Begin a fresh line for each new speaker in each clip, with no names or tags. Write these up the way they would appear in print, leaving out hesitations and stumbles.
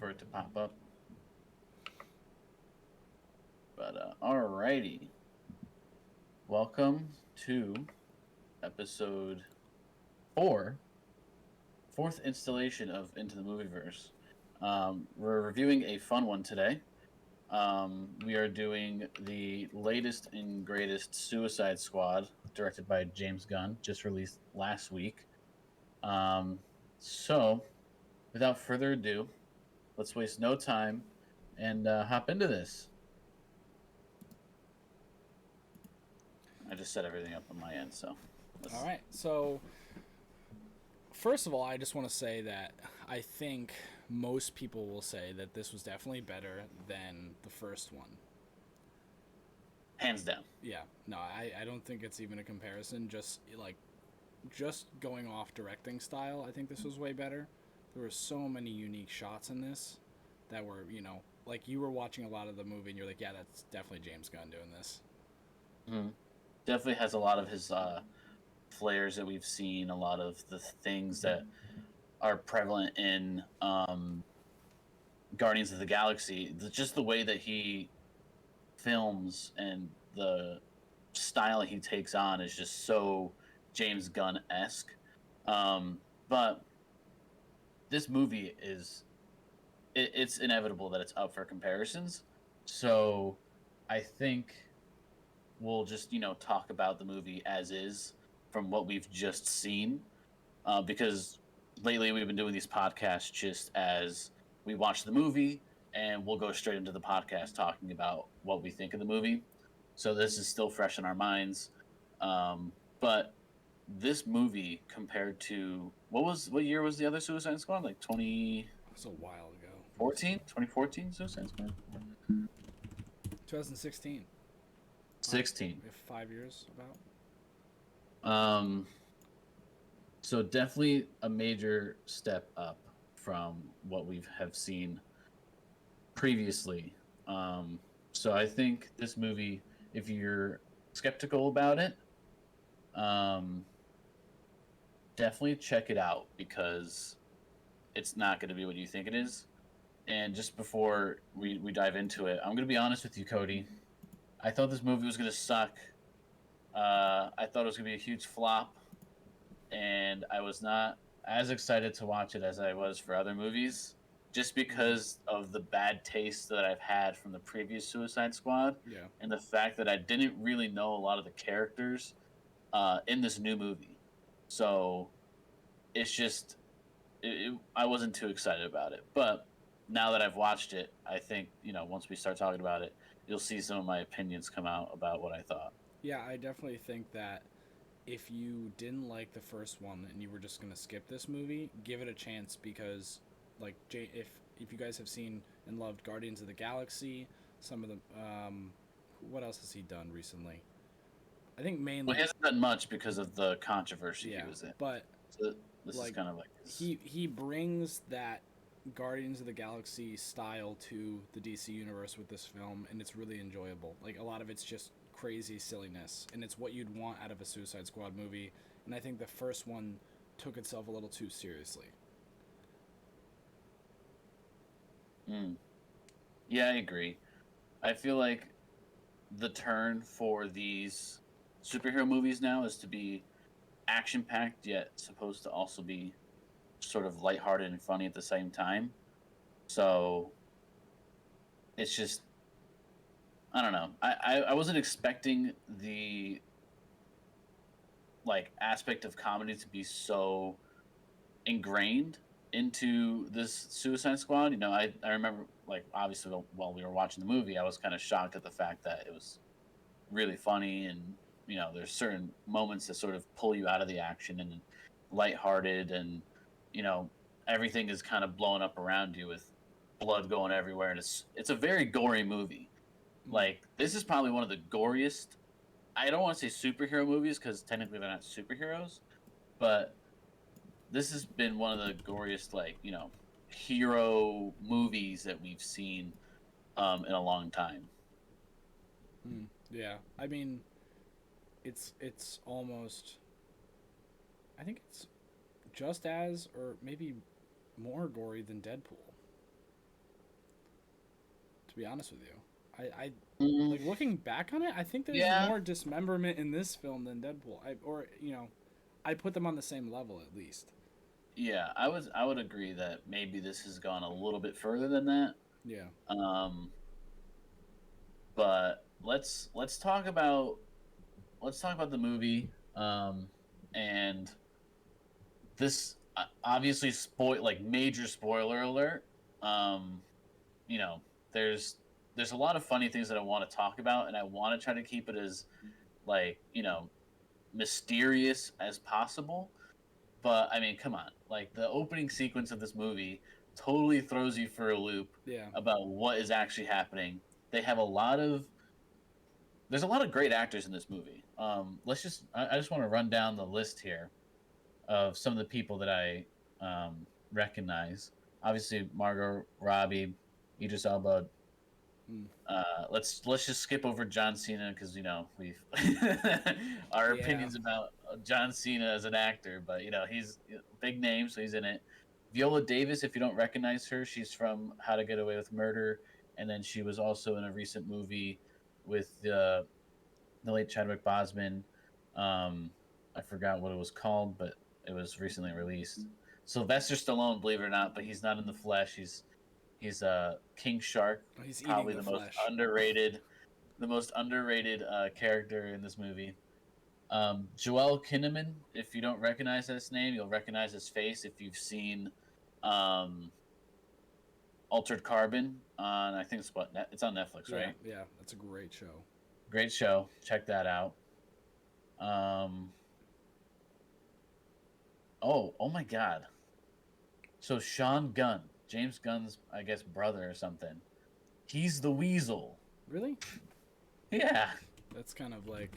for it to pop up. But alrighty, welcome to episode 4, fourth installation of Into the Movieverse. We're reviewing a fun one today. We are doing the latest and greatest Suicide Squad, directed by James Gunn, just released last week. So, without further ado, let's waste no time and hop into this. I just set everything up on my end, so.
All right. So, first of all, I just want to say that I think most people will say that this was definitely better than the first one.
Hands down.
Yeah. No, I don't think it's even a comparison. Just going off directing style, I think this was way better. There were so many unique shots in this that were, like you were watching a lot of the movie and you're like, yeah, that's definitely James Gunn doing this.
Mm-hmm. Definitely has a lot of his flares that we've seen, a lot of the things that are prevalent in Guardians of the Galaxy. Just the way that he films and the style he takes on is just so James Gunn-esque. But this movie it's inevitable that it's up for comparisons. So I think we'll just talk about the movie as is from what we've just seen, because lately we've been doing these podcasts just as we watch the movie and we'll go straight into the podcast talking about what we think of the movie. So this is still fresh in our minds. But this movie compared to what year was the other Suicide Squad? Like 2014?
It's a while ago.
2014 Suicide Squad?
2016.
16.
5 years about.
So definitely a major step up from what we have seen previously. So I think this movie, if you're skeptical about it, definitely check it out because it's not going to be what you think it is. And just before we dive into it, I'm going to be honest with you, Cody. I thought this movie was going to suck. I thought it was going to be a huge flop. And I was not as excited to watch it as I was for other movies, just because of the bad taste that I've had from the previous Suicide Squad,
Yeah.
and the fact that I didn't really know a lot of the characters in this new movie. So it's just, I wasn't too excited about it. But now that I've watched it, I think, once we start talking about it, you'll see some of my opinions come out about what I thought.
Yeah, I definitely think that if you didn't like the first one and you were just gonna skip this movie, give it a chance because, like, if you guys have seen and loved Guardians of the Galaxy, some of the what else has he done recently? I think mainly.
Well, he hasn't done much because of the controversy he was in.
But
so this is kind of like
he brings that Guardians of the Galaxy style to the DC universe with this film, and it's really enjoyable. Like, a lot of it's just crazy silliness, and it's what you'd want out of a Suicide Squad movie. And I think the first one took itself a little too seriously.
Yeah, I agree. I feel like the turn for these superhero movies now is to be action packed, yet supposed to also be sort of lighthearted and funny at the same time. So it's just, I don't know. I wasn't expecting the aspect of comedy to be so ingrained into this Suicide Squad. I remember, obviously while we were watching the movie, I was kind of shocked at the fact that it was really funny, and there's certain moments that sort of pull you out of the action and lighthearted, and everything is kind of blowing up around you with blood going everywhere, and it's a very gory movie. Like, this is probably one of the goriest. I don't want to say superhero movies because technically they're not superheroes, but this has been one of the goriest, hero movies that we've seen in a long time.
Yeah, I mean, it's almost. I think it's just as, or maybe more gory than Deadpool. be honest with you. I
Mm,
like looking back on it. I think there's
yeah,
more dismemberment in this film than Deadpool. I put them on the same level at least.
yeah, I would agree that maybe this has gone a little bit further than that.
Yeah.
Um, but let's talk about the movie. And this obviously major spoiler alert. Um, you know, there's there's a lot of funny things that I want to talk about, and I want to try to keep it as like mysterious as possible. But I mean, come on, like the opening sequence of this movie totally throws you for a loop
Yeah.
about what is actually happening. They have a lot of there's a lot of great actors in this movie. I just want to run down the list here of some of the people that I recognize. Obviously, Margot Robbie, Idris Elba.
Mm.
Let's just skip over John Cena because we've our
Yeah.
opinions about John Cena as an actor, but he's a big name, so he's in it. Viola Davis, if you don't recognize her, she's from How to Get Away with Murder, and then she was also in a recent movie with the late Chadwick Boseman. I forgot what it was called, but it was recently released. Sylvester Stallone, believe it or not, but he's not in the flesh. He's King Shark,
Oh, he's eating
probably
the
the most
flesh.
underrated, character in this movie. Joel Kinnaman, if you don't recognize this name, you'll recognize his face if you've seen um, Altered Carbon on I think it's on Netflix,
Yeah.
right?
Yeah. That's a great show.
Great show. Check that out. Um, oh my God. So Sean Gunn, James Gunn's, I guess, brother or something. He's the Weasel.
Really?
Yeah.
That's kind of like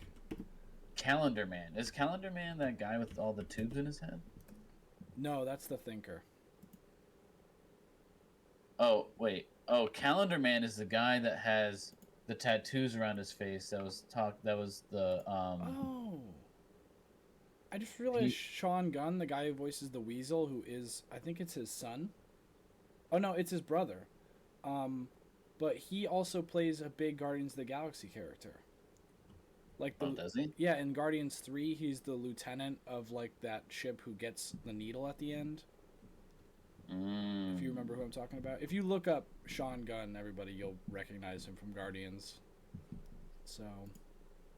Calendar Man. Is Calendar Man that guy with all the tubes in his head?
no. That's the Thinker.
Oh, wait. Oh, Calendar Man is the guy that has the tattoos around his face. That was the
Oh. I just realized
he
Sean Gunn, the guy who voices the Weasel, who is I think it's his son. Oh no, it's his brother. Um, but he also plays a big Guardians of the Galaxy character. Like
Oh,
the
does he?
yeah, in Guardians 3, he's the lieutenant of like that ship who gets the needle at the end. If you
Mm.
remember who I'm talking about. If you look up Sean Gunn, everybody you'll recognize him from Guardians. So,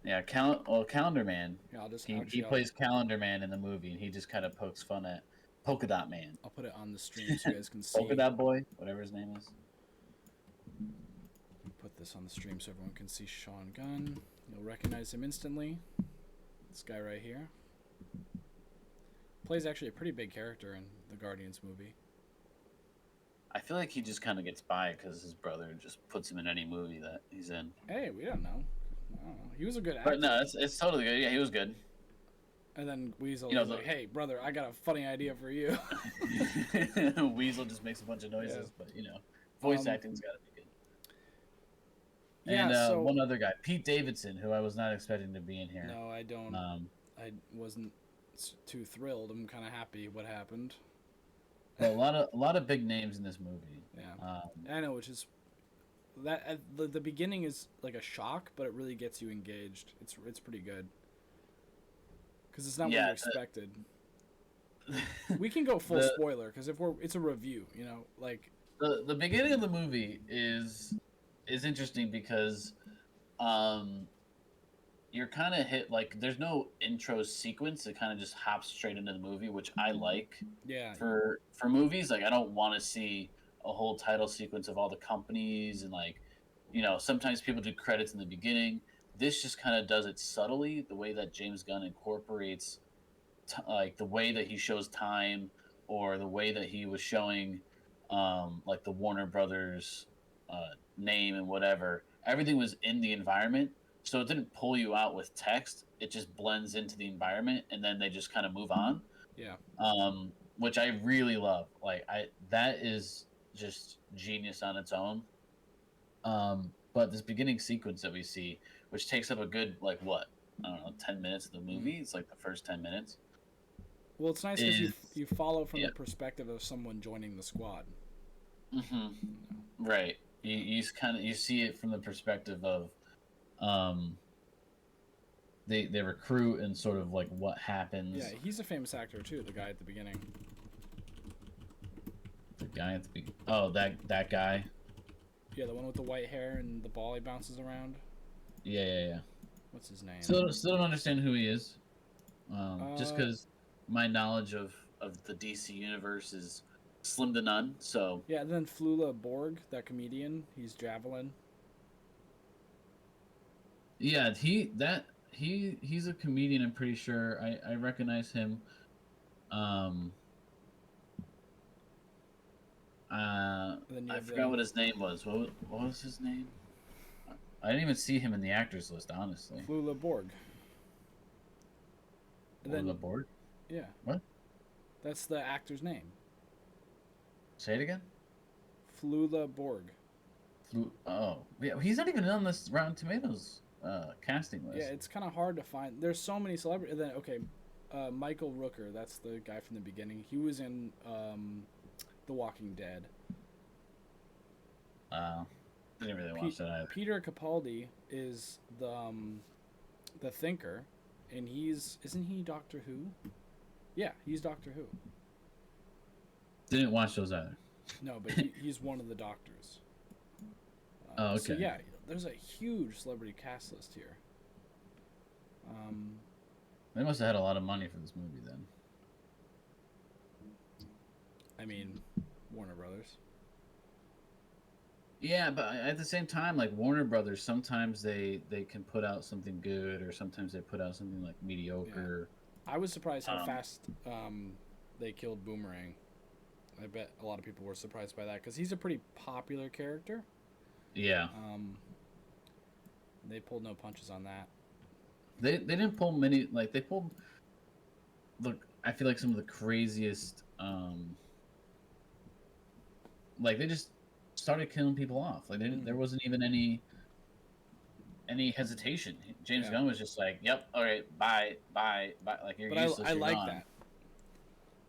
Yeah, Calendar Man.
yeah, I'll just
He
actually
plays Calendar Man in the movie, and he just kind of pokes fun at Polka Dot Man,
I'll put it on the stream so you guys can
Polka
see.
Dot Boy, whatever his name is.
Put this on the stream so everyone can see Sean Gunn. You'll recognize him instantly. This guy right here plays actually a pretty big character in the Guardians movie.
I feel like he just kind of gets by because his brother just puts him in any movie that he's in.
Hey, we don't know. I don't know. He was a good actor.
But no, it's totally good. Yeah, he was good.
And then Weasel
You know,
was like, "Hey, brother, I got a funny idea for you."
Weasel just makes a bunch of noises,
Yeah.
but voice
Um,
acting's got to be good.
yeah.
And
So
one other guy, Pete Davidson, who I was not expecting to be in here.
no, I don't.
Um,
I wasn't too thrilled. I'm kind of happy what happened.
but a lot of big names in this movie.
Yeah, I know, which is that at the beginning is like a shock, but it really gets you engaged. It's pretty good because it's not what
Yeah,
you expected. We can go full
the
spoiler because it's a review, like
the beginning of the movie is interesting because um, you're kind of hit like there's no intro sequence. It kind of just hops straight into the movie, which I like
yeah,
for movies. Like I don't want to see a whole title sequence of all the companies and sometimes people do credits in the beginning. This just kind of does it subtly, the way that James Gunn incorporates like the way that he shows time or the way that he was showing like the Warner Brothers name and whatever. Everything was in the environment, so it didn't pull you out with text. It just blends into the environment, and then they just kind of move on,
yeah.
which I really love. Like that is just genius on its own. But this beginning sequence that we see, which takes up a good like what I don't know 10 minutes of the movie. It's like the first 10 minutes.
Well, it's nice because
Is
you follow from
yeah.
the perspective of someone joining the squad.
Hmm. Right. You see it from the perspective of, um, they recruit and sort of like what
Yeah,
happens.
he's a famous actor too. The guy at the beginning.
The guy at the oh, that guy.
Yeah, the one with the white hair and the ball he bounces around.
Yeah.
What's his name?
Still don't understand who he is. Just
Uh,
because my knowledge of the DC universe is slim to none. So
yeah, and then Flula Borg, that comedian. He's Javelin.
yeah, he's a comedian. I'm pretty sure. I recognize him. Um,
And then you
I
have
forgot
the
what his name was. What was his name? I didn't even see him in the actors list, honestly.
Flula Borg. And
Or the
then
board?
yeah,
What?
that's the actor's name.
Say it again.
Flula Borg.
Oh, yeah, he's not even on this Rotten Tomatoes casting
Yeah,
list.
it's kind of hard to find. There's so many celebrities. Then okay, Michael Rooker. That's the guy from the beginning. He was in The Walking Dead.
Uh, didn't really watch that either.
Peter Capaldi is the thinker, and isn't he Doctor Who? Yeah, he's Doctor Who.
Didn't watch those either.
No, but he's one of the doctors.
Oh, okay.
So yeah, there's a huge celebrity cast list here.
They must have had a lot of money for this movie then.
I mean, Warner Brothers.
Yeah, but at the same time, like Warner Brothers, sometimes they can put out something good, or sometimes they put out something like mediocre.
I was surprised how fast they killed Boomerang. I bet a lot of people were surprised by that because he's a pretty popular character.
Yeah.
They pulled no punches on that.
They didn't pull many, like they pulled. Look, I feel like some of the craziest. Like they just started killing people off. Like there wasn't even any hesitation. James Gunn was just like, "Yep, all right, bye." Like you're useless.
I
you're
like
gone.
that.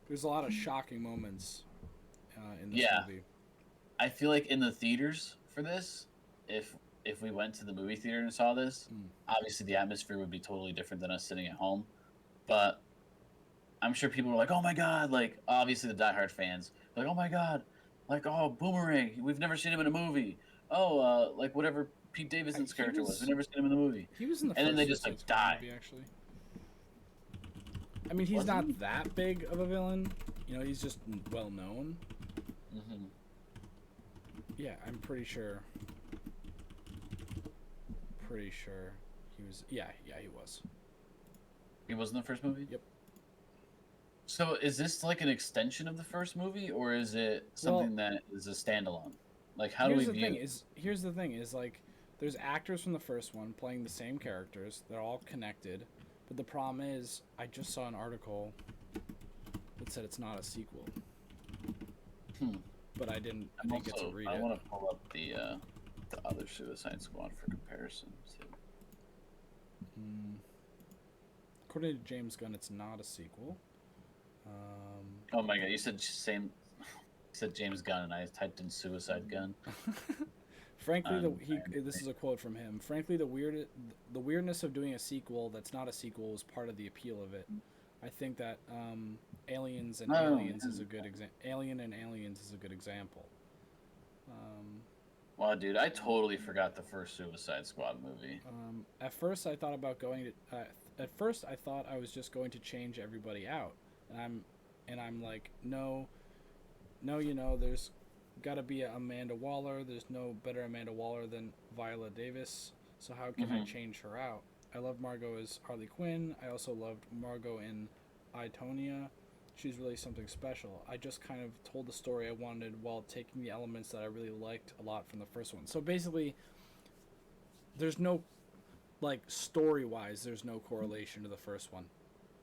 There's a lot of shocking moments in this movie.
I feel like in the theaters for this, if we went to the movie theater and saw this, obviously the atmosphere would be totally different than us sitting at home. But I'm sure people were like, "Oh my god!" Like obviously the diehard fans, like, "Oh my god!" Like, "Oh, Boomerang! We've never seen him in a movie." Oh, like whatever Pete Davidson's character was, we've never seen him in the movie.
He was in the
and
first
then they just like die.
Movie, actually. I mean, he's not that big of a villain. You know, he's just well known.
Mm-hmm.
Yeah, I'm pretty sure. He was. Yeah, he was.
He was in the first movie?
Yep.
So is this like an extension of the first movie, or is it something that is a standalone? Like, how do we view it?
Here's the thing: is like there's actors from the first one playing the same characters. They're all connected, but the problem is, I just saw an article that said it's not a sequel. But I didn't get to read it.
I want to pull up the other Suicide Squad for comparison too.
According to James Gunn, it's not a sequel.
Oh my god! You said James Gunn, and I typed in Suicide Gun.
Frankly, this is a quote from him. Frankly, the weirdness of doing a sequel that's not a sequel was part of the appeal of it. I think that Aliens and Aliens is a good example. Alien and Aliens is a good example.
Wow, dude, I totally forgot the first Suicide Squad movie.
At first, I thought about going to. At first, I thought I was just going to change everybody out, and I'm like, no, you know, there's got to be Amanda Waller. There's no better Amanda Waller than Viola Davis. So how can I change her out? I love Margot as Harley Quinn. I also loved Margot in I, Tonya. She's really something special. I just kind of told the story I wanted while taking the elements that I really liked a lot from the first one. So basically, there's no, like, story-wise, there's no correlation to the first one.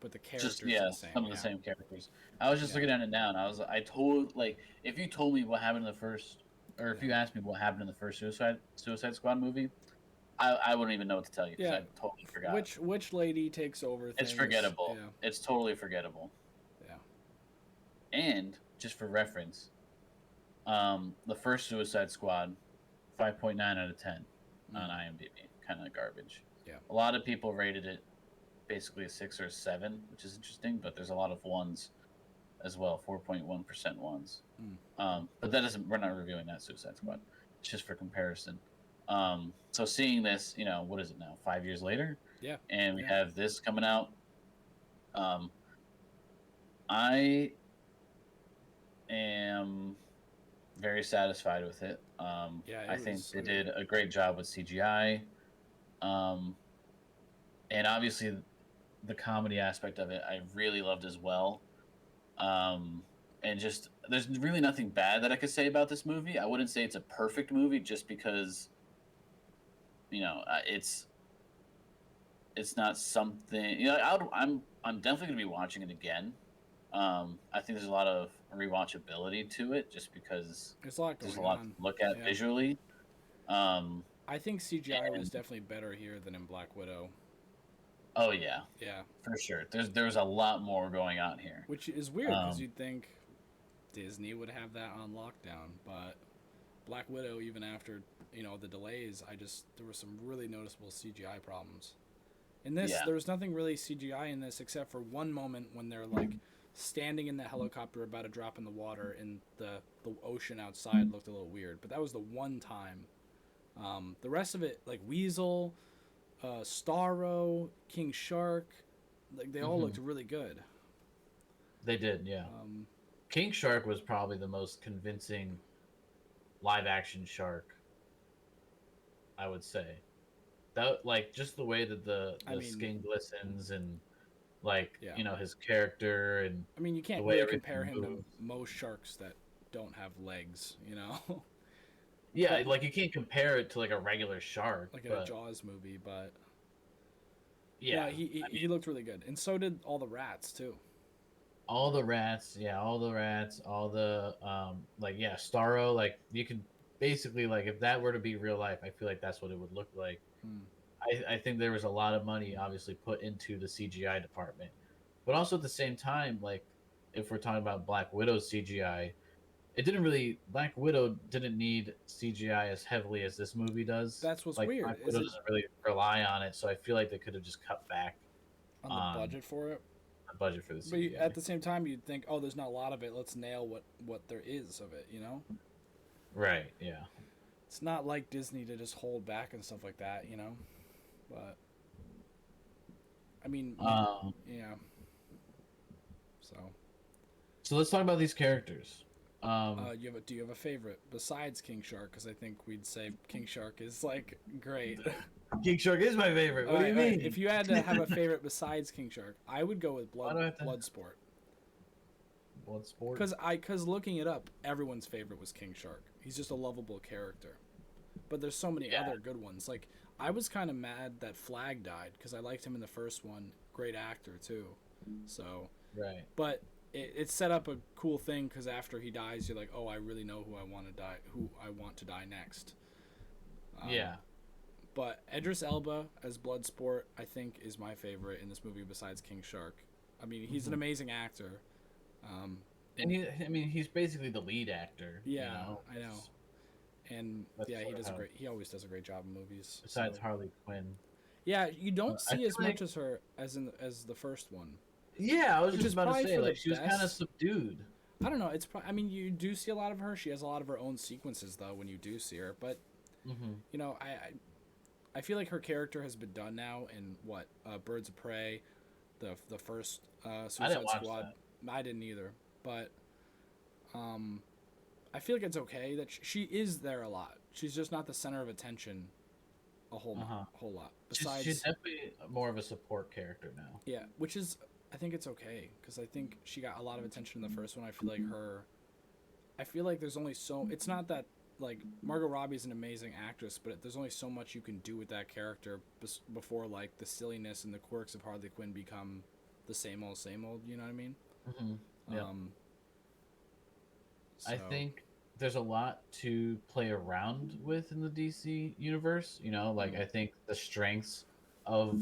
But the characters are the same.
Some of the same characters. I was just looking at it now, and I told, like, if you told me what happened in the first, or if you asked me what happened in the first Suicide Squad movie, I wouldn't even know what to tell you because I totally forgot.
Which lady takes over things?
It's forgettable. Yeah. It's totally forgettable.
Yeah.
And just for reference, the first Suicide Squad 5.9 out of 10 on IMDb. Kind of garbage.
Yeah.
A lot of people rated it basically a 6 or a 7, which is interesting, but there's a lot of ones as well, 4.1% ones. But that doesn't, we're not reviewing that Suicide Squad. It's just for comparison. So seeing this, what is it now? 5 years later?
Yeah.
And we have this coming out. I am very satisfied with it. I think they did a great job with CGI. And obviously the comedy aspect of it, I really loved as well. And just, there's really nothing bad that I could say about this movie. I wouldn't say it's a perfect movie just because, it's not something, I'm definitely going to be watching it again. I think there's a lot of rewatchability to it just because
there's a lot
to look at visually.
I think CGI was definitely better here than in Black Widow.
Oh yeah,
yeah,
for sure. There's a lot more going on here,
which is weird because you'd think Disney would have that on lockdown, but Black Widow, even after the delays, there were some really noticeable CGI problems. In this, there was nothing really CGI in this except for one moment when they're like standing in the helicopter about to drop in the water, and the ocean outside looked a little weird, but that was the one time. The rest of it, like Weasel, Starro, King Shark, like they all looked really good.
They did, yeah. King Shark was probably the most convincing live action shark, I would say. That, like, just the way that the skin glistens and his character, and
I mean, you can't really compare him to most sharks that don't have legs,
Yeah, like you can't compare it to like a regular shark,
like in a Jaws movie, but yeah, he looked really good, and so did all the rats too.
All the rats, all the Starro, like you could basically, like, if that were to be real life, I feel like that's what it would look like. I think there was a lot of money obviously put into the CGI department, but also at the same time, like if we're talking about Black Widow's CGI, Black Widow didn't need CGI as heavily as this movie does.
That's what's
like,
weird.
Black Widow doesn't really rely on it, so I feel like they could have just cut back
on the budget for it.
The budget for the CGI.
But at the same time, you'd think, oh, there's not a lot of it. Let's nail what there is of it,
Right. Yeah.
It's not like Disney to just hold back and stuff like that, But I mean, yeah.
So let's talk about these characters.
Do you have a favorite besides King Shark? Because I think we'd say King Shark is like great.
King Shark is my favorite. What do you mean?
If you had to have a favorite besides King Shark, I would go with Bloodsport.
Bloodsport?
Because looking it up, everyone's favorite was King Shark. He's just a lovable character. But there's so many other good ones. Like, I was kind of mad that Flag died because I liked him in the first one. Great actor too. So.
Right.
But it set up a cool thing because after he dies, you're like, oh, I really know who I want to die next.
Yeah.
But Idris Elba as Bloodsport, I think, is my favorite in this movie besides King Shark. I mean, he's an amazing actor.
And he's basically the lead actor.
Yeah, I know. And he always does a great job in movies.
Besides Harley Quinn.
Yeah, you don't see as much as her as the first one.
Yeah, I was just about to say, like, she was kind of subdued.
I don't know. You do see a lot of her. She has a lot of her own sequences, though, when you do see her. But, I feel like her character has been done now in, Birds of Prey, the first Suicide Squad. I didn't either. But I feel like it's okay that she is there a lot. She's just not the center of attention a whole lot. Besides,
she's definitely more of a support character now.
Yeah, which is... I think it's okay because I think she got a lot of attention in the first one. I feel like there's only so. It's not that like Margot Robbie is an amazing actress, but there's only so much you can do with that character before like the silliness and the quirks of Harley Quinn become the same old. You know what I mean?
Yeah. I think there's a lot to play around with in the DC universe. I think the strengths of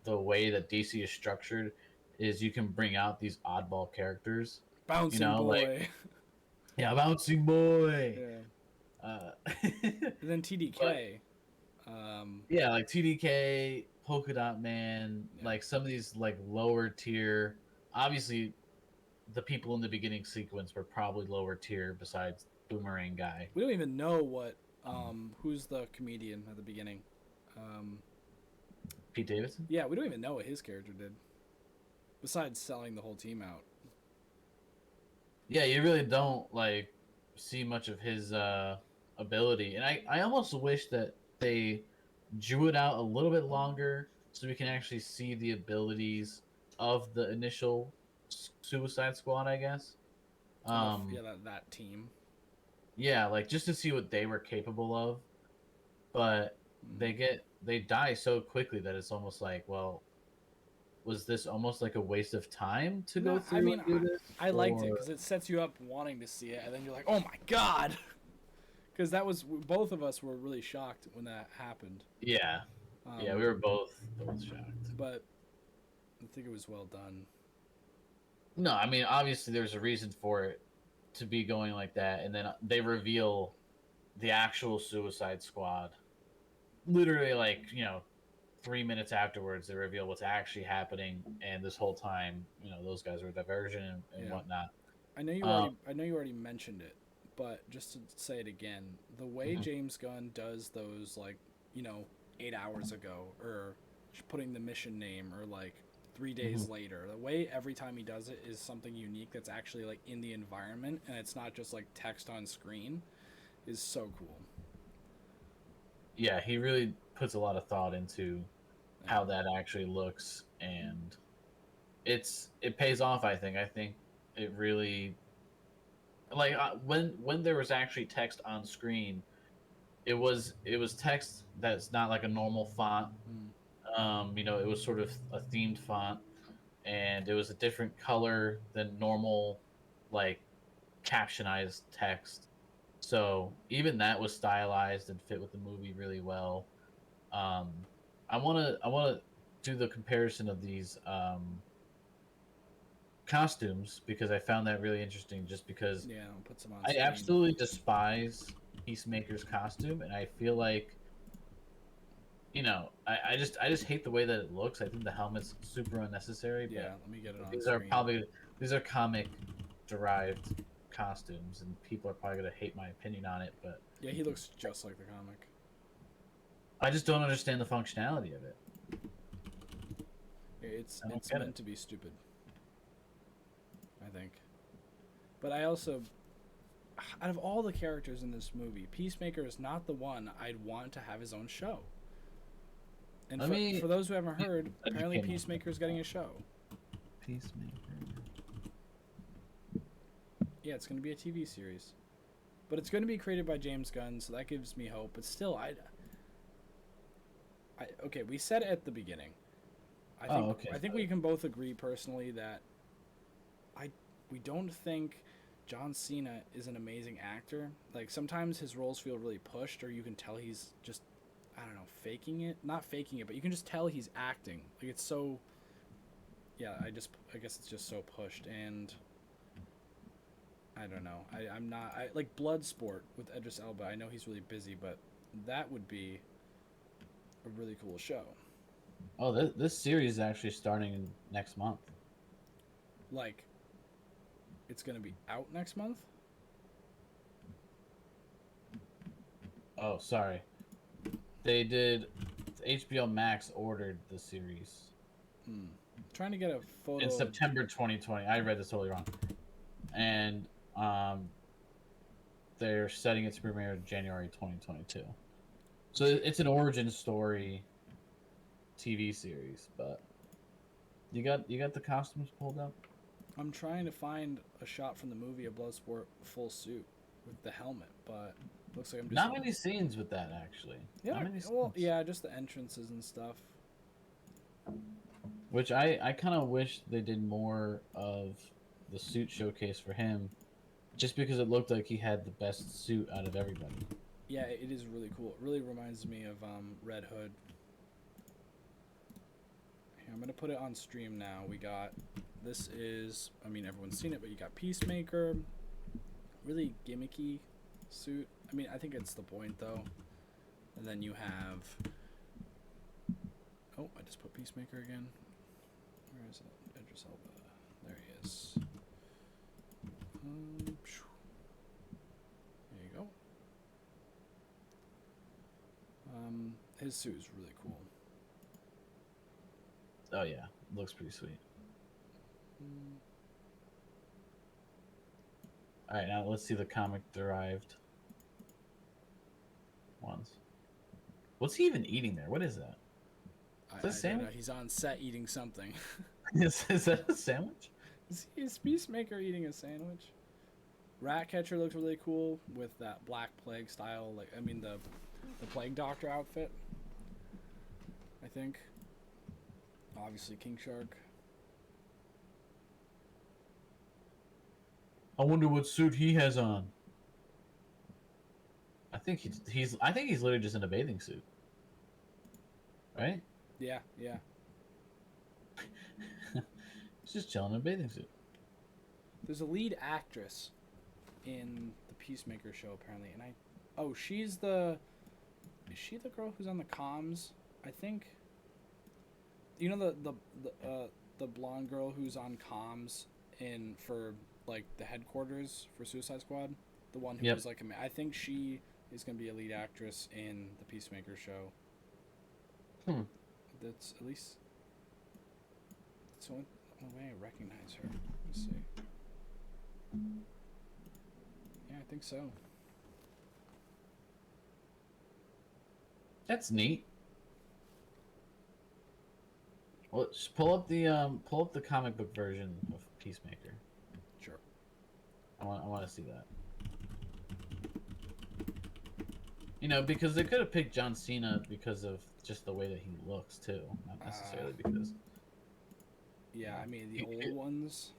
the way that DC is structured is you can bring out these oddball characters.
Bouncing boy.
Bouncing boy.
Yeah. And then TDK.
Yeah, like TDK, Polka Dot Man,
Yeah.
like some of these like lower tier. Obviously, the people in the beginning sequence were probably lower tier besides Boomerang Guy.
We don't even know what who's the comedian at the beginning.
Pete Davidson?
Yeah, we don't even know what his character did. Besides selling the whole team out.
Yeah, you really don't like see much of his ability. And I almost wish that they drew it out a little bit longer so we can actually see the abilities of the initial Suicide Squad, I guess.
Yeah, that team.
Yeah, like just to see what they were capable of. But they die so quickly that it's almost like, well, was this almost like a waste of time to go through and do this?
I liked it because it sets you up wanting to see it, and then you're like, oh my god! Because that was, both of us were really shocked when that happened.
Yeah. Yeah, we were both shocked.
But I think it was well done.
No, I mean, obviously there's a reason for it to be going like that, and then they reveal the actual Suicide Squad. Literally, like, 3 minutes afterwards, they reveal what's actually happening, and this whole time, those guys were a diversion and whatnot.
I know you already mentioned it, but just to say it again, the way James Gunn does those, like, 8 hours ago, or putting the mission name, or like 3 days later, the way every time he does it is something unique that's actually like in the environment, and it's not just like text on screen, is so cool.
Yeah, he really puts a lot of thought into how that actually looks, and it pays off. I think it really, like, when there was actually text on screen, it was text that's not like a normal font. It was sort of a themed font, and it was a different color than normal, like, captionized text. So even that was stylized and fit with the movie really well. I wanna do the comparison of these costumes because I found that really interesting. Just because
I'll put some on
I
screen.
absolutely despise Peacemaker's costume, and I feel like I just hate the way that it looks. I think the helmet's super unnecessary.
Yeah, let me get it on
these
screen.
These are comic derived costumes, and people are probably gonna hate my opinion on it, but
yeah, he looks just like the comic.
I just don't understand the functionality of it.
It's meant to be stupid, I think. But I also, out of all the characters in this movie, Peacemaker is not the one I'd want to have his own show. And for those who haven't heard, apparently Peacemaker is getting a show.
Peacemaker.
Yeah, it's going to be a TV series. But it's going to be created by James Gunn, so that gives me hope. But still, okay, we said it at the beginning. I think we can both agree personally that we don't think John Cena is an amazing actor. Like, sometimes his roles feel really pushed, or you can tell he's just, I don't know, faking it. Not faking it, but you can just tell he's acting. Like, it's so, yeah, I guess it's just so pushed, and I don't know. I'm not, like Bloodsport with Idris Elba. I know he's really busy, but that would be a really cool show.
Oh, this series is actually starting next month.
Like, it's going to be out next month?
Oh, sorry. They did. HBO Max ordered the series.
Trying to get a photo.
In September 2020. I read this totally wrong. And they're setting its premiere January 2022. So it's an origin story TV series, but you got the costumes pulled up?
I'm trying to find a shot from the movie of Bloodsport full suit with the helmet, but looks like I'm just
not many scenes with that actually.
Yeah, well, yeah, just the entrances and stuff.
Which I kind of wish they did more of the suit showcase for him, just because it looked like he had the best suit out of everybody.
Yeah, it is really cool. It really reminds me of Red Hood. Here, I'm gonna put it on stream now. We got, this is, I mean, everyone's seen it, but you got Peacemaker, really gimmicky suit. I mean, I think it's the point though. And then you have... Oh, I just put Peacemaker again. Where is it? Idris Elba. There he is. There you go. His suit is really cool.
Oh yeah, looks pretty sweet. All right, now let's see the comic derived ones. What's he even eating there? What is that? Is that a
I don't know.
sandwich?
He's on set eating something.
Is that a sandwich?
Is Peacemaker eating a sandwich? Ratcatcher looks really cool with that Black Plague style, the Plague Doctor outfit. I think. Obviously, King Shark.
I wonder what suit he has on. I think he's literally just in a bathing suit. Right?
Yeah.
He's just chilling in a bathing suit.
There's a lead actress in the Peacemaker show apparently, and is she the girl who's on the comms? I think. You know the blonde girl who's on comms for like the headquarters for Suicide Squad, the one who was like I think she is gonna be a lead actress in the Peacemaker show. That's at least that's the only way I recognize her. Let's see. Yeah, I think so.
That's neat. Well, just pull up the comic book version of Peacemaker.
Sure.
I want to see that. You know, because they could have picked John Cena because of just the way that he looks too, not necessarily because.
Yeah, I mean the old ones.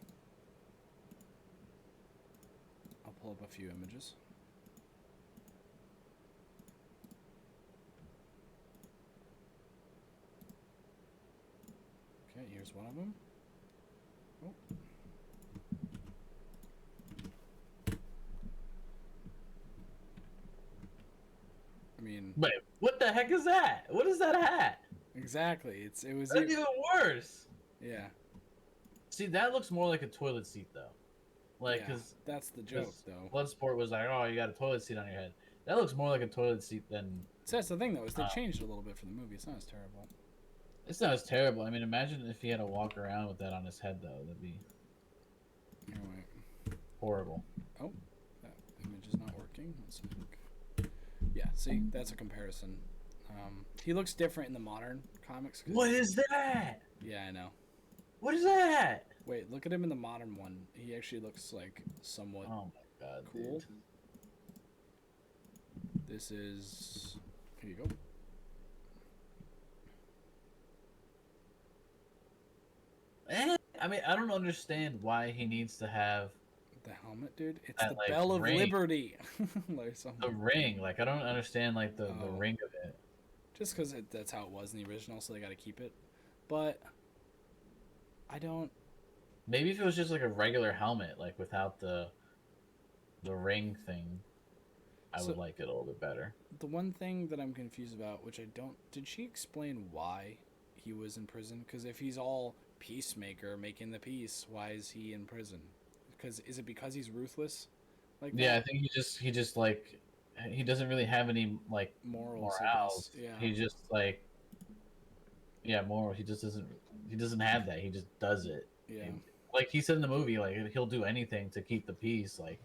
I'll pull up a few images. Okay, here's one of them. Oh. I mean,
Wait, what the heck is that? What is that hat?
exactly. It was
That's even worse.
Yeah.
See, that looks more like a toilet seat though. Like,
Yeah,
because
that's the joke though.
Bloodsport was like, oh, you got a toilet seat on your head. That looks more like a toilet seat than.
So that's the thing though, is they changed it a little bit for the movie. It's not as terrible.
It's not as terrible. I mean, imagine if he had to walk around with that on his head though. That'd be
Anyway.
horrible.
Oh, that image is not working. Let's see. Yeah, see, that's a comparison. He looks different in the modern comics.
What is that?
Yeah, I know.
What is that?
Wait, look at him in the modern one. He actually looks like somewhat
Oh my god,
cool.
dude.
This is... Here you go.
I mean, I don't understand why he needs to have
The helmet, dude. It's
that,
the
like,
Bell of
ring.
Liberty. Like something.
the ring. Like, I don't understand like the ring of it.
Just because that's how it was in the original, so they got to keep it. But I don't.
Maybe if it was just like a regular helmet, like without the ring thing, I would like it a little bit better.
The one thing that I'm confused about, which I don't... Did she explain why he was in prison? Because if he's all peacemaker, making the peace, why is he in prison? Is it because he's ruthless? Like
Yeah,
that?
I think he just like he doesn't really have any like
Morals.
morals.
Yeah.
He just like moral. He doesn't have that. He just does it.
Yeah.
Like he said in the movie, like he'll do anything to keep the peace. Like,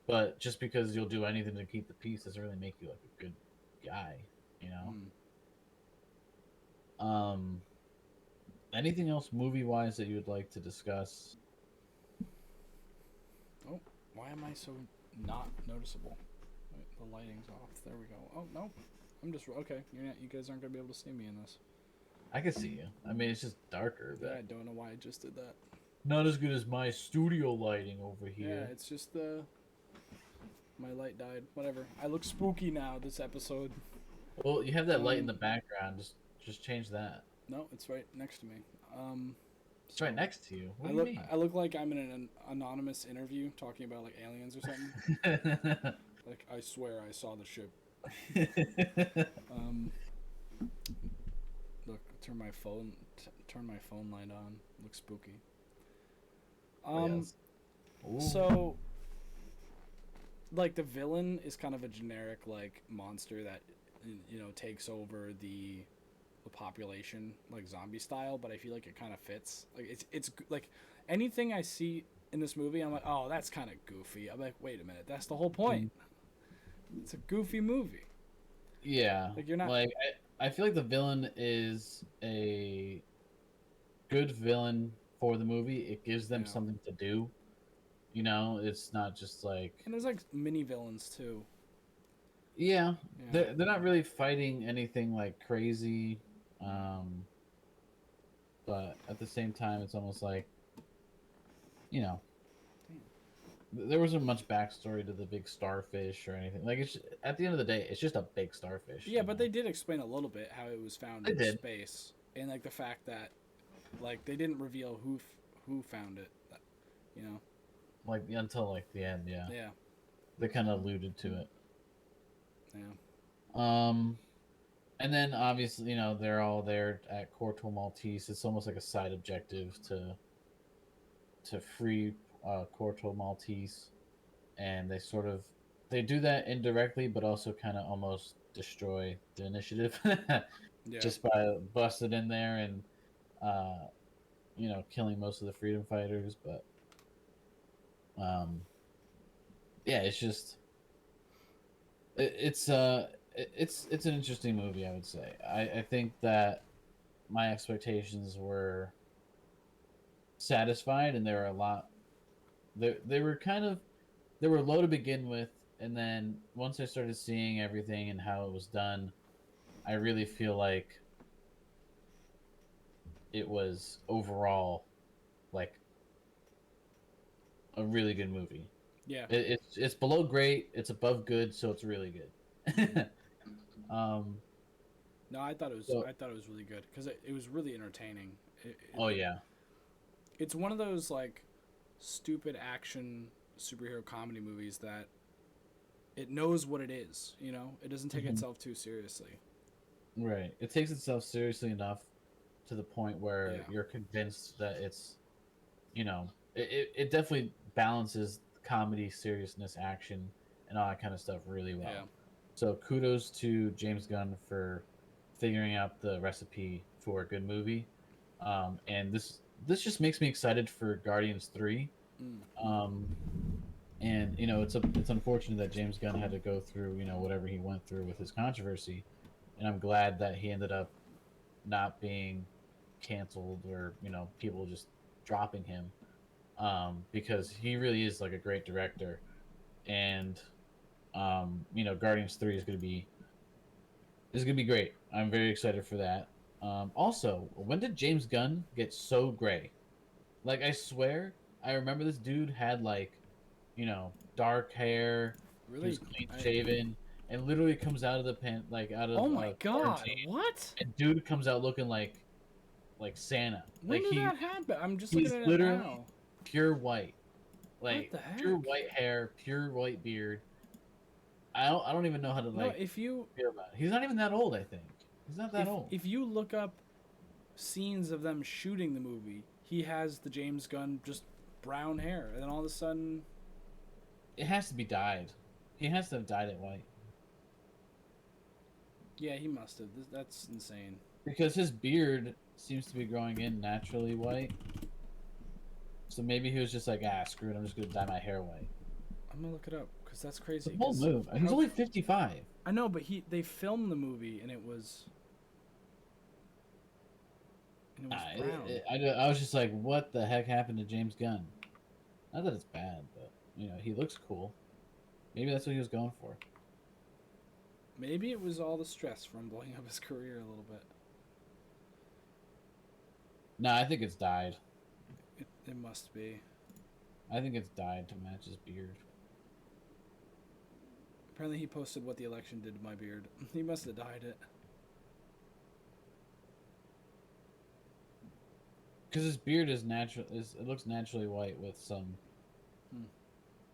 but just because you'll do anything to keep the peace doesn't really make you like a good guy, you know. Anything else movie wise that you would like to discuss?
Oh, why am I so not noticeable? Wait, the lighting's off. There we go. Oh no, I'm just okay. You guys aren't gonna be able to see me in this.
I can see you. I mean, it's just darker, but
Yeah, I don't know why I just did that.
not as good as my studio lighting over here.
Yeah, it's just my light died. Whatever. I look spooky now this episode.
Well, you have that light in the background. Just change that.
No, it's right next to me.
It's right next to you. What do
I
you
look.
mean?
I look like I'm in an anonymous interview talking about like aliens or something. Like I swear I saw the ship Um, look, turn my phone light on. Looks spooky.
Yes. Ooh.
So like the villain is kind of a generic like monster that takes over the population like zombie style, but I feel like it kind of fits. Like it's like anything I see in this movie, I'm like, oh, that's kind of goofy. I'm like, wait a minute, that's the whole point. It's a goofy movie.
Yeah.
Like you're not.
Like I feel like the villain is a good villain for the movie. It gives them
Yeah.
something to do. You know, it's not just like
And there's like mini villains too.
yeah,
Yeah.
they're not really fighting anything like crazy, um, but at the same time, it's almost like you know there wasn't much backstory to the big starfish or anything. Like it's at the end of the day, it's just a big starfish.
Yeah,
you
but
know?
they did explain a little bit how it was found
They
in
did.
space, and like the fact that like they didn't reveal who found it. You know.
Like until like the end, yeah.
Yeah.
They kind of alluded to it.
Yeah.
Um, and then obviously, they're all there at Corto Maltese. It's almost like a side objective to free Corto Maltese, and they do that indirectly, but also kind of almost destroy the initiative
Yeah.
just by busting in there and uh, killing most of the freedom fighters. But um, yeah, it's just it's an interesting movie. I would say. I think that my expectations were satisfied, and they were a lot. They were kind of they were low to begin with, and then once I started seeing everything and how it was done, I really feel like it was overall like a really good movie.
Yeah.
It's below great, it's above good, so it's really good. um.
No, I thought it was.
So,
I thought it was really good because it was really entertaining.
oh yeah.
It's one of those like stupid action superhero comedy movies that it knows what it is. You know, it doesn't take
Mhm.
itself too seriously.
Right. It takes itself seriously enough to the point where
Yeah.
you're convinced that it's, it definitely balances comedy, seriousness, action, and all that kind of stuff really well.
Yeah.
So kudos to James Gunn for figuring out the recipe for a good movie. And this just makes me excited for Guardians 3.
Mm.
Um, and it's unfortunate that James Gunn had to go through whatever he went through with his controversy, and I'm glad that he ended up not being canceled or people just dropping him, because he really is like a great director. And Guardians 3 is gonna be great. I'm very excited for that. Also, when did James Gunn get so gray? Like, I swear I remember this dude had like dark hair. He was
Really?
clean shaven, and literally comes out of the pen, like out
Oh
of
my god!
quarantine,
What?
and dude comes out looking like Santa.
When
Like
did that happen? I'm just
he's
looking at it
literally
now.
pure white,
What
like
the heck?
pure white hair, pure white beard. I don't even know how to
No,
like
if you
feel about it. He's not even that old. I think he's not that old.
if you look up scenes of them shooting the movie, he has the James Gunn just brown hair, and then all of a sudden,
It has to be dyed. He has to have dyed it white
yeah, he must have. That's insane.
because his beard seems to be growing in naturally white. So maybe he was just like, screw it, I'm just gonna dye my hair white.
I'm gonna look it up because that's
It's
crazy.
a bold
'Cause
move. He's
how-
only 55.
I know, but they filmed the movie and it was brown.
I was just like, what the heck happened to James Gunn? Not that it's bad, but he looks cool. Maybe that's what he was going for.
Maybe it was all the stress from blowing up his career a little bit.
No, I think it's dyed.
It must be.
I think it's dyed to match his beard.
Apparently, he posted what the election did to my beard. He must have dyed it.
Because his beard is natural. It looks naturally white with some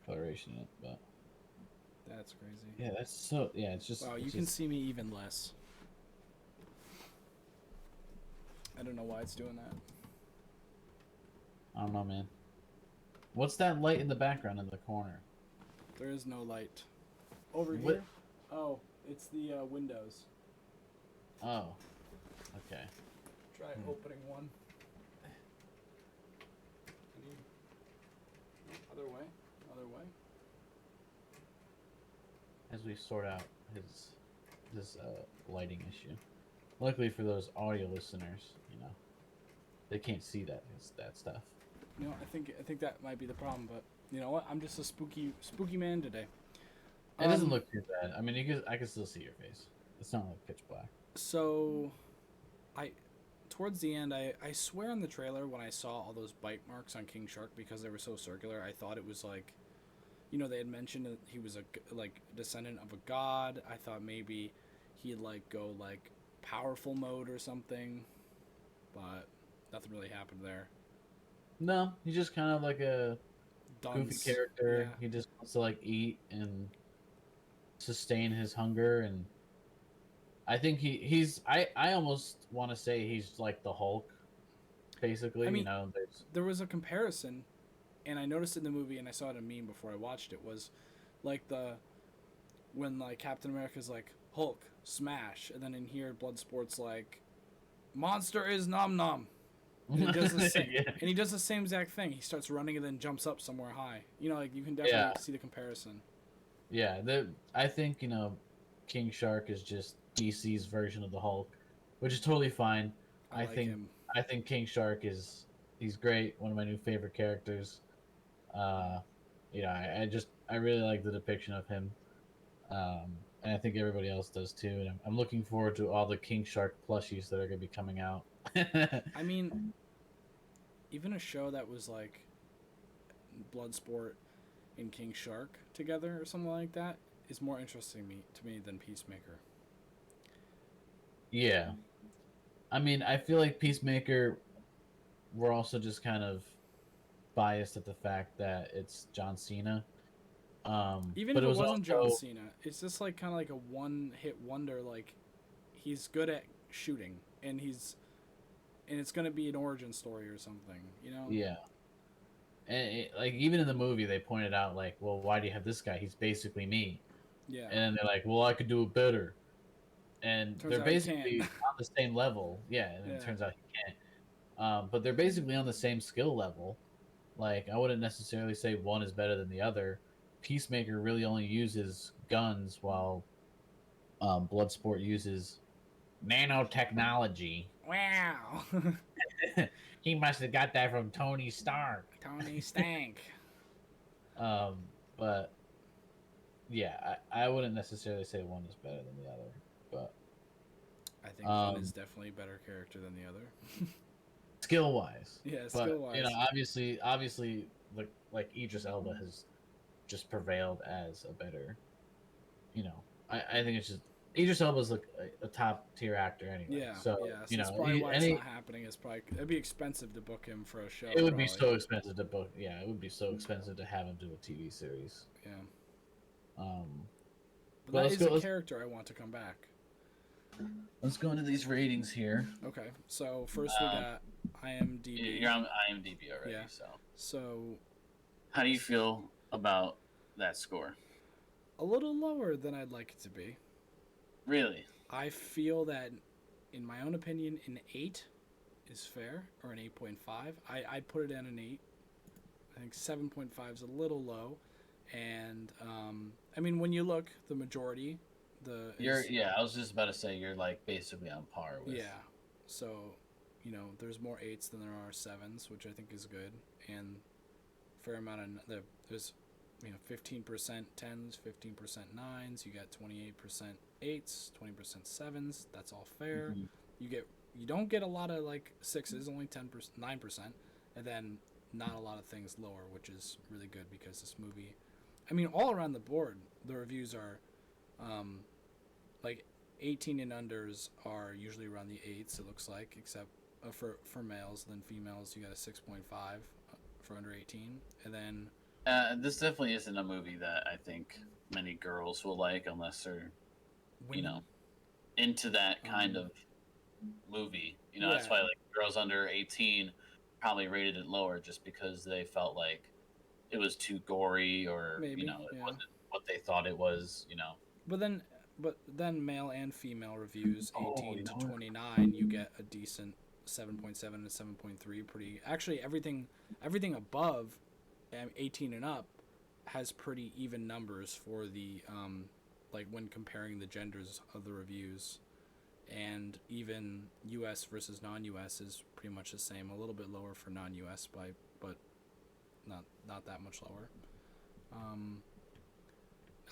coloration in it, but
That's crazy.
Yeah, that's so. Yeah, it's just.
Wow,
it's
you can
just,
see me even less. I don't know why it's doing that.
I don't know, man. What's that light in the background in the corner?
There is no light. Over
What?
here? Oh, it's the windows.
Oh, okay.
Try opening one. Other way. Other way.
As we sort out this lighting issue. Luckily for those audio listeners, they can't see that stuff.
I think that might be the problem, but you know what? I'm just a spooky man today.
It doesn't look too bad. I mean, I can still see your face. It's not like pitch black.
So, towards the end, I swear in the trailer when I saw all those bite marks on King Shark because they were so circular, I thought it was like, they had mentioned that he was a descendant of a god. I thought maybe he'd go powerful mode or something, but nothing really happened there.
No, he's just kind of like a
Dunce.
goofy character.
Yeah.
He just wants to eat and sustain his hunger, and I think he's I almost want to say he's like the Hulk, basically.
I mean,
there's
there was a comparison, and I noticed it in the movie, and I saw it in a meme before I watched it. Was when Captain America's like Hulk smash, and then in here Bloodsport's like monster is nom nom. And he does the same,
yeah.
and he does the same exact thing. He starts running and then jumps up somewhere high. You can definitely see the comparison.
Yeah, I think King Shark is just DC's version of the Hulk, which is totally fine.
I think him.
I think King Shark he's great. One of my new favorite characters. I really like the depiction of him, and I think everybody else does too. And I'm looking forward to all the King Shark plushies that are going to be coming out.
I mean, even a show that was like Bloodsport and King Shark together or something like that is more interesting to me than Peacemaker.
Yeah. I mean, I feel like Peacemaker, we're also just kind of biased at the fact that it's John Cena.
Even
but
if it
was
wasn't
also...
John Cena, it's just kind of like a one-hit wonder. He's good at shooting, and it's going to be an origin story or something,
Yeah. And even in the movie, they pointed out well, why do you have this guy? He's basically me.
Yeah.
And then they're like, well, I could do it better. And
Turns
they're
out he
basically
can't.
on the same level. Yeah, and it turns out he can't. But they're basically on the same skill level. I wouldn't necessarily say one is better than the other. Peacemaker really only uses guns, while Bloodsport uses nanotechnology.
Wow.
He must have got that from Tony Stark.
Tony Stank.
But yeah, I wouldn't necessarily say one is better than the other, but
I think one is definitely a better character than the other.
Skill wise.
Yeah, skill wise.
Obviously, like Idris Elba has just prevailed as a better. I think it's just Idris Elba's a top tier actor anyway.
Yeah.
So
that's probably why it's not happening. It'd be expensive to book him for a show.
It would be so expensive to book. Yeah, it would be so expensive to have him do a TV series.
Yeah.
But
that is a character I want to come back.
Let's go into these ratings here.
Okay, so first we got IMDb.
You're on IMDb already,
Yeah. So,
how do you feel about that score?
A little lower than I'd like it to be.
Really?
I feel that, in my own opinion, an 8 is fair, or an 8.5. I'd put it in an 8. I think 7.5 is a little low. And, I mean, when you look, the majority...
I was just about to say you're basically on par with.
Yeah. So, there's more 8s than there are 7s, which I think is good. And fair amount of... There's 15% 10s, 15% 9s. You got 28% 8s, 20% 7s. That's all fair. Mm-hmm. You don't get a lot of 6s, only 10%, 9%, and then not a lot of things lower, which is really good because this movie, I mean, all around the board, the reviews are 18 and unders are usually around the 8s, it looks like, except for males. Then females, you got a 6.5 for under 18, and then
this definitely isn't a movie that I think many girls will like unless they're, you
When
know, into that kind
um,
of movie. That's
yeah,
why like girls under 18 probably rated it lower just because they felt like it was too gory or,
maybe,
it
yeah.
wasn't what they thought it was.
But then male and female reviews
Oh,
18
you
to
know what?
29, you get a decent 7.7 and 7.3. Pretty actually everything above 18 and up has pretty even numbers for the like when comparing the genders of the reviews, and even US versus non-US is pretty much the same, a little bit lower for non-US but not that much lower. Um,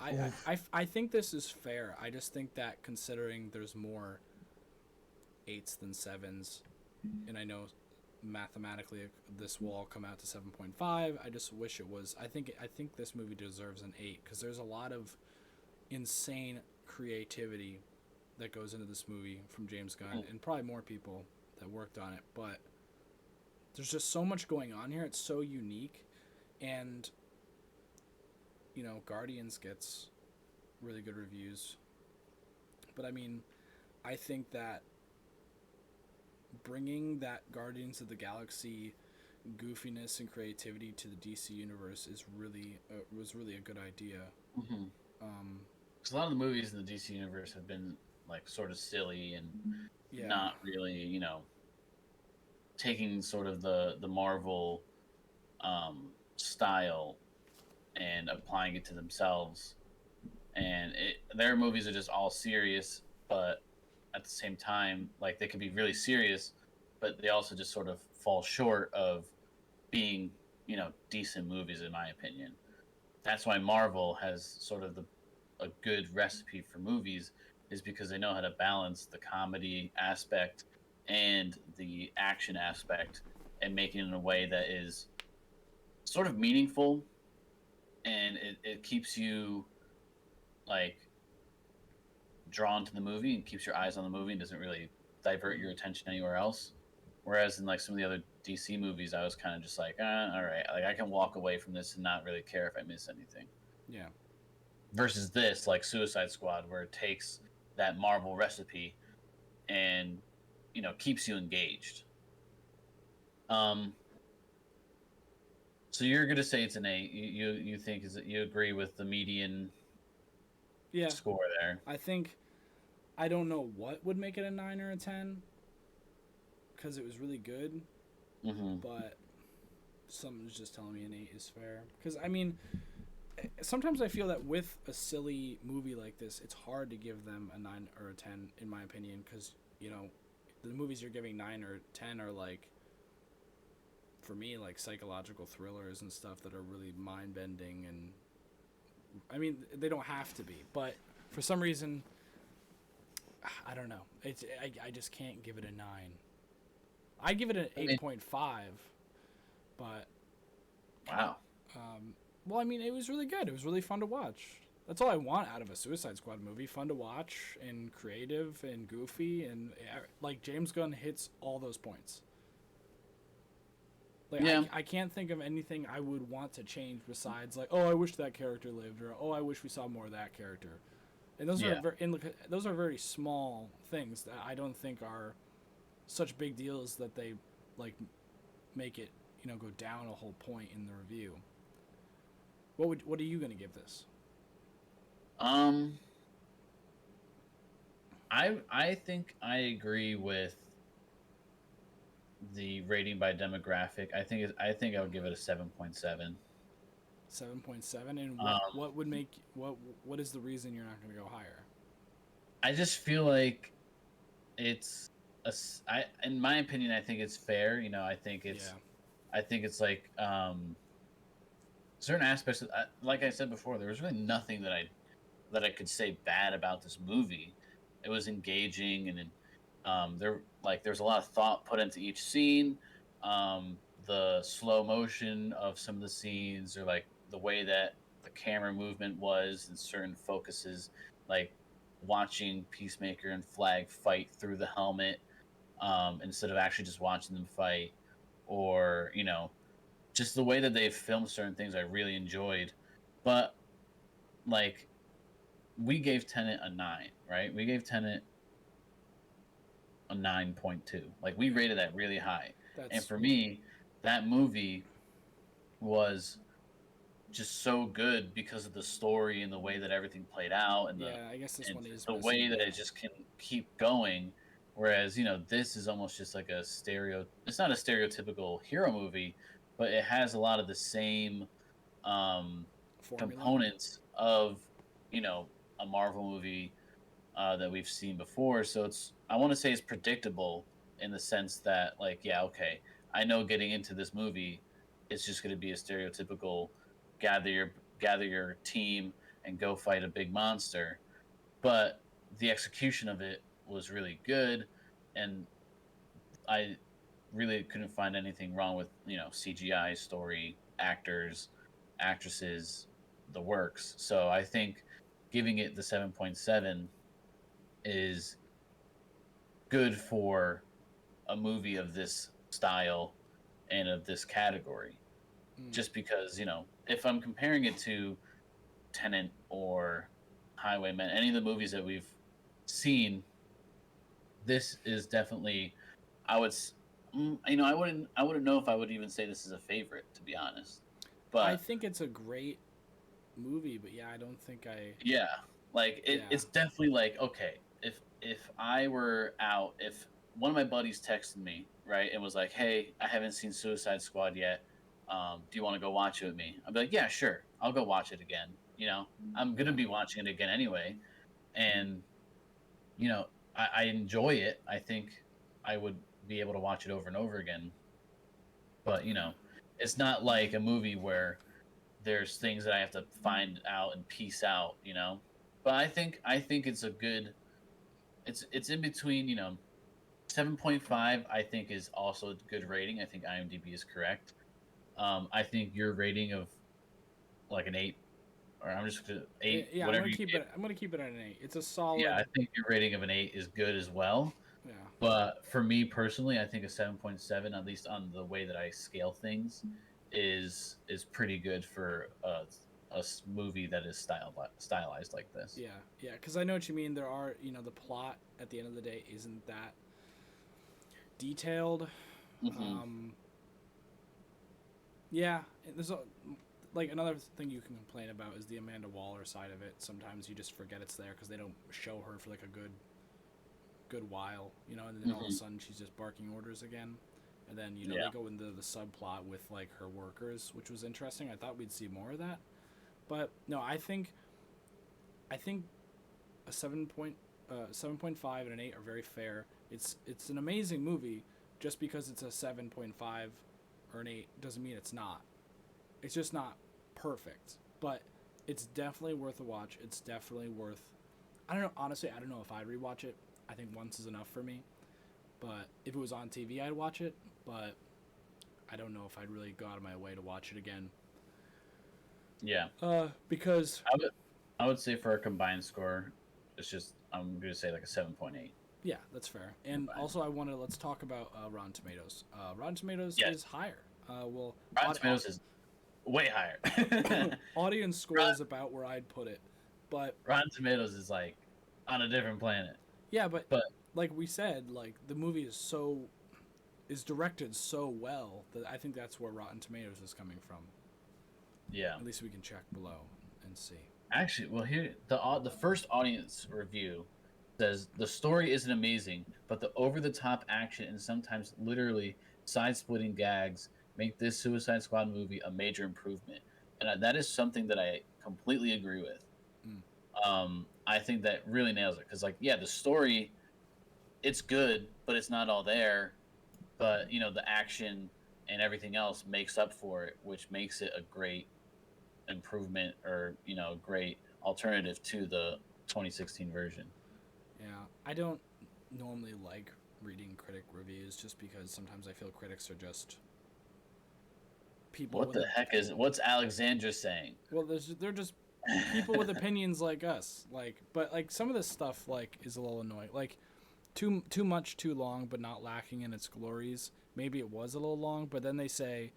I think this is fair. I just think that considering there's more eights than sevens, and I know mathematically this will all come out to 7.5. I just wish it was. I think this movie deserves an 8 because there's a lot of insane creativity that goes into this movie from James Gunn and probably more people that worked on it. But there's just so much going on here. It's so unique, and Guardians gets really good reviews. But I mean, I think that bringing that Guardians of the Galaxy goofiness and creativity to the DC universe is really was really a good idea.
Mm-hmm.
Um,
Because a lot of the movies in the DC universe have been like sort of silly and
yeah,
not really, taking sort of the Marvel style and applying it to themselves. And their movies are just all serious, but at the same time, like they could be really serious, but they also just sort of fall short of being, decent movies, in my opinion. That's why Marvel has sort of a good recipe for movies, is because they know how to balance the comedy aspect and the action aspect and make it in a way that is sort of meaningful, and it keeps you like drawn to the movie and keeps your eyes on the movie and doesn't really divert your attention anywhere else. Whereas in like some of the other DC movies, I was kind of just like, all right, like I can walk away from this and not really care if I miss anything.
yeah.
Versus this, like Suicide Squad, where it takes that Marvel recipe and keeps you engaged. Um, so you're gonna say it's an 8. You think is that you agree with the median
Yeah,
score there?
I think I don't know what would make it a 9 or a 10 because it was really good,
Mm-hmm.
but something's just telling me an 8 is fair. Because I mean, sometimes I feel that with a silly movie like this, it's hard to give them a 9 or a 10, in my opinion, because the movies you're giving 9 or 10 are like, for me, like psychological thrillers and stuff that are really mind bending, and I mean they don't have to be, but for some reason I don't know. I just can't give it a 9. I give it an
I mean,
8.5, but
wow.
well, I mean, it was really good. It was really fun to watch. That's all I want out of a Suicide Squad movie: fun to watch and creative and goofy, and like James Gunn hits all those points. Like
Yeah.
I can't think of anything I would want to change besides like, oh, I wish that character lived, or oh, I wish we saw more of that character. And those
Yeah.
those are very small things that I don't think are such big deals that they like make it go down a whole point in the review. What are you gonna give this?
Um, I think I agree with the rating by demographic. I think I would give it a 7.7.
7.7, and
Um,
what would make what is the reason you're not gonna go higher?
I just feel like it's in my opinion, I think it's fair.
Yeah,
I think it's like certain aspects. Like I said before, there was really nothing that I could say bad about this movie. It was engaging, and there's a lot of thought put into each scene. The slow motion of some of the scenes, or like the way that the camera movement was in certain focuses, like watching Peacemaker and Flag fight through the helmet, instead of actually just watching them fight, or just the way that they filmed certain things I really enjoyed. But like we gave Tenet a 9, right? We gave Tenet a 9.2. Like we rated that really high. And
That's
for me, that movie was just so good because of the story and the way that everything played out and
yeah. I guess this
and
one is
the
missing.
way that it just can keep going. Whereas, this is almost just like it's not a stereotypical hero movie, but it has a lot of the same um,
Formula.
components of, a Marvel movie that we've seen before. So I want to say it's predictable in the sense that, like, yeah, okay, I know getting into this movie, it's just going to be a stereotypical gather your gather your team and go fight a big monster. But the execution of it was really good, and I really couldn't find anything wrong with CGI, story, actors, actresses, the works. So I think giving it the 7.7 is good for a movie of this style and of this category.
Mm.
Just because, if I'm comparing it to Tenant or Highwaymen, any of the movies that we've seen, this is definitely, I would, I wouldn't know if I would even say this is a favorite, to be honest.
I
But
think it's a great movie, but yeah, I don't think I.
yeah, like
Yeah.
it's definitely like, okay, if I were out, if one of my buddies texted me, right, and was like, hey, I haven't seen Suicide Squad yet, do you want to go watch it with me? I'd be like, yeah, sure, I'll go watch it again. I'm gonna
Yeah.
be watching it again anyway, and I enjoy it. I think I would be able to watch it over and over again. But it's not like a movie where there's things that I have to find out and piece out. But I think it's a good. It's in between. 7.5. I think is also a good rating. I think IMDb is correct. I think your rating of like an 8, or I'm just gonna 8,
Yeah,
whatever you give.
I'm gonna keep it at an 8. It's a solid.
Yeah, I think your rating of an 8 is good as well.
Yeah.
But for me personally, I think a 7.7, at least on the way that I scale things, is pretty good for a movie that is stylized like this.
Yeah, yeah, because I know what you mean. There are, the plot at the end of the day isn't that detailed.
Hmm.
Yeah, there's like another thing you can complain about is the Amanda Waller side of it. Sometimes you just forget it's there because they don't show her for like a good while, and then all of a
Hmm.
sudden she's just barking orders again. And then
Yeah.
they go into the subplot with like her workers, which was interesting. I thought we'd see more of that, but no, I think a 7.5 and an 8 are very fair. It's an amazing movie. Just because it's a 7.5 or an 8 doesn't mean it's not. It's just not perfect, but it's definitely worth a watch. It's definitely worth. I don't know. Honestly, I don't know if I'd rewatch it. I think once is enough for me. But if it was on TV, I'd watch it. But I don't know if I'd really go out of my way to watch it again.
Yeah.
Because
I would say for a combined score, I'm gonna say like a 7.8.
yeah, that's fair. And also, let's talk about Rotten Tomatoes. Rotten Tomatoes
Yes.
is higher. Well,
Rotten Tomatoes is way higher.
audience score is about where I'd put it, but
Rotten Tomatoes is like on a different planet.
yeah, but
But
like we said, like the movie is directed so well that I think that's where Rotten Tomatoes is coming from.
yeah.
At least we can check below and see.
Actually, well, here the first audience review says the story isn't amazing, but the over-the-top action and sometimes literally side-splitting gags make this Suicide Squad movie a major improvement, and that is something that I completely agree with.
Mm.
I think that really nails it because, like, yeah, the story, it's good, but it's not all there. But the action and everything else makes up for it, which makes it a great improvement, or great alternative to the 2016 version.
Yeah, I don't normally like reading critic reviews just because sometimes I feel critics are just people.
What the heck what's Alexandra saying?
Well, they're just people with opinions like us. But some of this stuff is a little annoying. Too much, too long, but not lacking in its glories. Maybe it was a little long, but then they say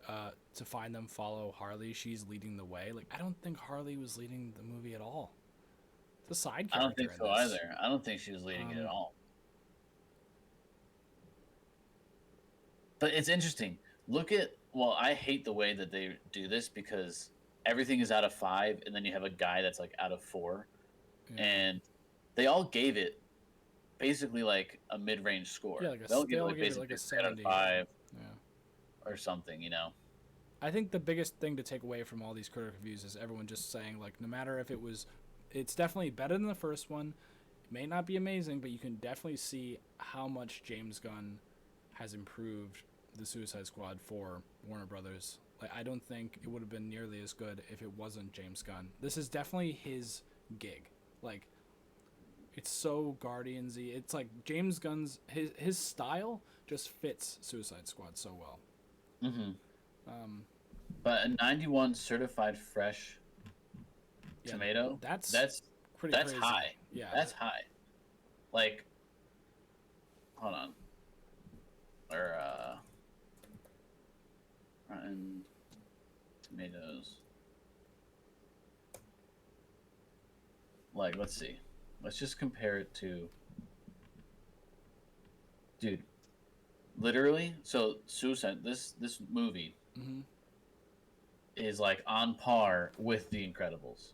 to find them follow Harley. She's leading the way. Like, I don't think Harley was leading the movie at all. It's a side character.
I don't think so
in this.
either. I don't think she was leading it at all. But it's interesting. I hate the way that they do this because everything is out of 5, and then you have a guy that's like out of 4, and they all gave it basically like a mid-range score.
Yeah, like
They'll
give it
basically
like a
3 out of
70.
5,
Yeah.
or something, you know.
I think the biggest thing to take away from all these critic reviews is everyone just saying, like, no matter if it's definitely better than the first one. It may not be amazing, but you can definitely see how much James Gunn has improved the Suicide Squad for Warner Brothers. Like, I don't think it would have been nearly as good if it wasn't James Gunn. This is definitely his gig. Like, it's so Guardians-y. It's like James Gunn's his style just fits Suicide Squad so well.
Mm-hmm. But a 91 certified fresh tomato. That's
pretty crazy.
high.
Yeah,
that's high. Like, hold on. Or Rotten Tomatoes. Like, let's see. Let's just compare it to. Dude, literally. So Suicide. This movie is like on par with The Incredibles.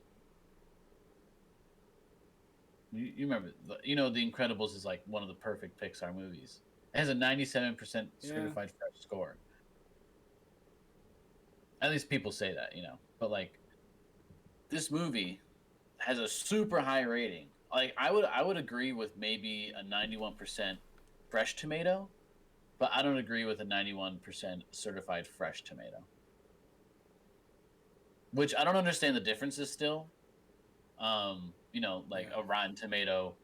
You remember, The Incredibles is like one of the perfect Pixar movies. It has a 97% certified fresh score. At least people say that, But like, this movie has a super high rating. Like, I would agree with maybe a 91% fresh tomato, but I don't agree with a 91% certified fresh tomato. Which I don't understand the differences still. A Rotten Tomato.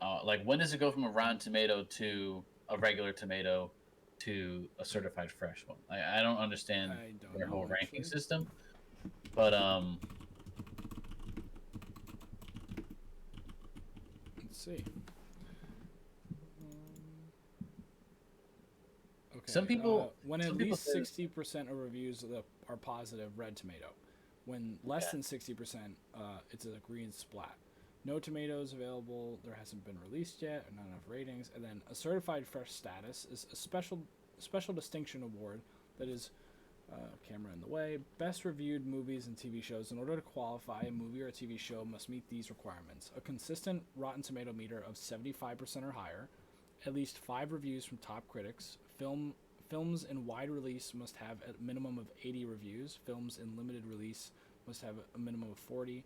Like, when does it go from a Rotten Tomato to a regular tomato to a certified fresh one? I don't understand their whole ranking system. But
let's see. Okay.
Some people
when at least 60% of reviews are positive, red tomato. When less than 60%, it's a green splat. No tomatoes available. There hasn't been released yet, or not enough ratings. And then a certified fresh status is a special distinction award that is camera in the way. Best reviewed movies and TV shows. In order to qualify, a movie or a TV show must meet these requirements: a consistent Rotten Tomato meter of 75% or higher, at least 5 reviews from top critics. Films in wide release must have a minimum of 80 reviews. Films in limited release must have a minimum of 40.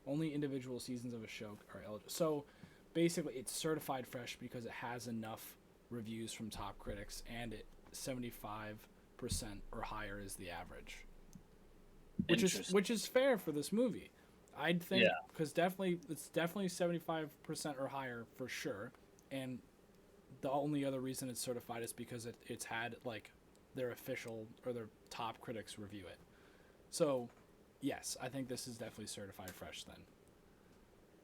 Only individual seasons of a show are eligible. So basically, it's certified fresh because it has enough reviews from top critics, and 75% or higher is the average. Which is fair for this movie. I'd think, because it's definitely 75% or higher for sure, and the only other reason it's certified is because it's had like their official or their top critics review it. So, yes, I think this is definitely certified fresh then.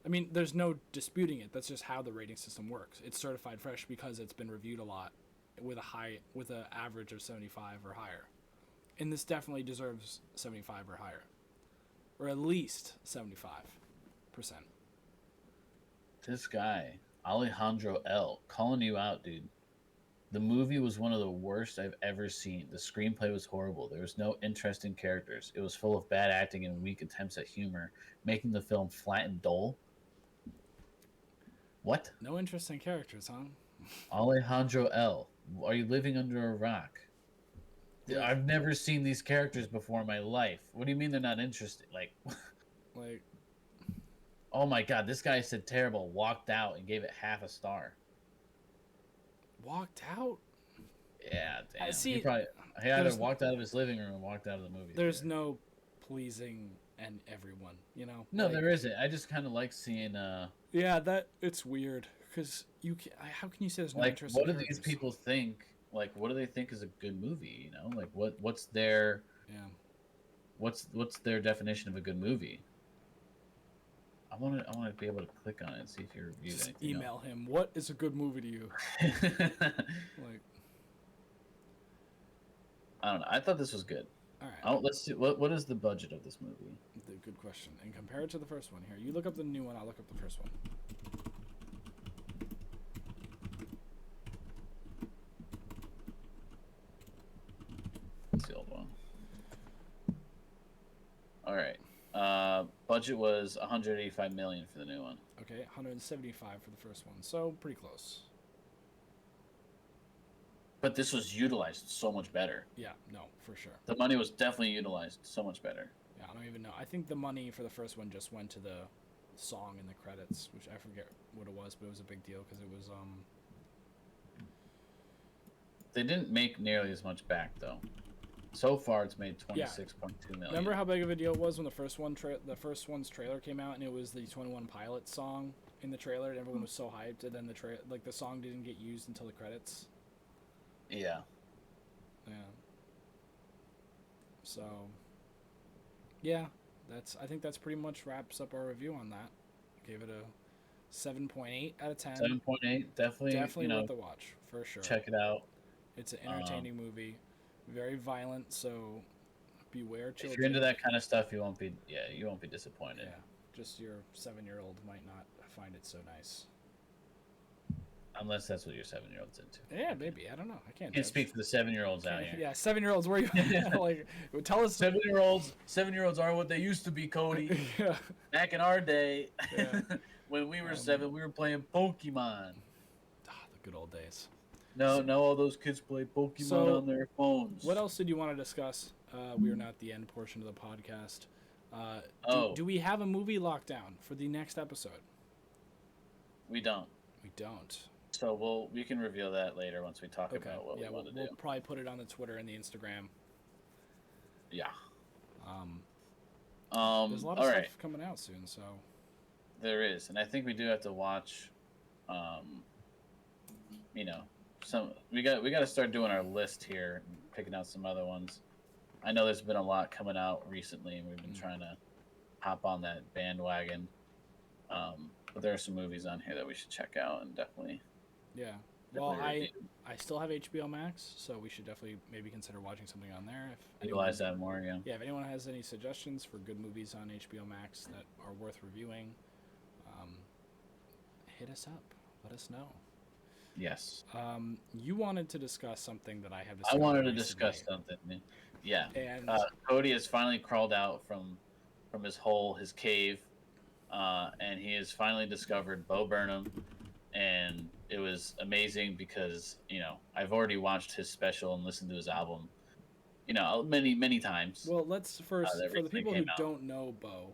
I mean, there's no disputing it. That's just how the rating system works. It's certified fresh because it's been reviewed a lot with an average of 75 or higher. And this definitely deserves 75 or higher. Or at least 75%.
This guy, Alejandro L., calling you out, dude. The movie was one of the worst I've ever seen. The screenplay was horrible. There was no interesting characters. It was full of bad acting and weak attempts at humor, making the film flat and dull. What?
No interesting characters, huh?
Alejandro L., are you living under a rock? I've never seen these characters before in my life. What do you mean they're not interesting? Like, oh my god, this guy said terrible, walked out, and gave it half a star.
Walked out?
Yeah, damn. He either walked out of his living room and walked out of the movie.
There's no pleasing everyone,
No, there isn't. I just kind of like seeing.
Yeah, it's weird because how can you say there's no interest?
What do these people think? Like, what do they think is a good movie? Like what's their what's their definition of a good movie? I want to be able to click on it and see if you reviewed
just
anything.
Email him. What is a good movie to you?
I don't know. I thought this was good.
All right.
Oh, let's see. What is the budget of this movie?
Good question. And compare it to the first one here. You look up the new one. I'll look up the first one.
It's the old one. All right. Budget was 185 million for the new one.
Okay, 175 for the first one. So pretty close.
But this was utilized so much better.
Yeah, no, for sure.
The money was definitely utilized so much better.
Yeah, I don't even know. I think the money for the first one just went to the song in the credits, which I forget what it was, but it was a big deal because it was
They didn't make nearly as much back though. So far, it's made 26.2 million.
Remember how big of a deal it was when the first one's trailer came out and it was the 21 Pilots song in the trailer and everyone was so hyped, and then the song didn't get used until the credits.
Yeah.
Yeah. So, yeah, I think that's pretty much wraps up our review on that. Gave it a 7.8 out of 10.
7.8, definitely
worth the watch for sure.
Check it out.
It's an entertaining movie, very violent, so beware children.
If you're into that kind of stuff, you won't be disappointed.
Yeah, just your 7-year-old might not find it so nice.
Unless that's what your 7-year-old's into.
Yeah, maybe. I don't know. I can't.
Can't speak for the 7-year-olds out here.
Yeah, 7-year-olds. Where you like? Tell us.
7-year-olds are what they used to be, Cody.
Yeah.
Back in our day,
Yeah.
when we were 7, we were playing Pokemon.
The good old days.
Now all those kids play Pokemon on their phones.
What else did you want to discuss? We are not the end portion of the podcast. Do we have a movie lockdown for the next episode?
We don't.
We don't.
So we can reveal that later once we talk about what we want to do.
We'll probably put it on the Twitter and the Instagram.
Yeah.
There's a lot of stuff coming out soon, so.
There is, and I think we do have to watch. We got to start doing our list here, and picking out some other ones. I know there's been a lot coming out recently, and we've been trying to hop on that bandwagon. But there are some movies on here that we should check out, and definitely.
Yeah. Well, I still have HBO Max, so we should definitely maybe consider watching something on there.
Utilize that more, yeah.
Yeah, if anyone has any suggestions for good movies on HBO Max that are worth reviewing, hit us up. Let us know.
Yes.
You wanted to discuss something that I have.
I wanted to discuss something. Yeah.
And
Cody has finally crawled out from his cave, and he has finally discovered Bo Burnham, and it was amazing because I've already watched his special and listened to his album, many times.
Well, let's first for the people who don't know Bo.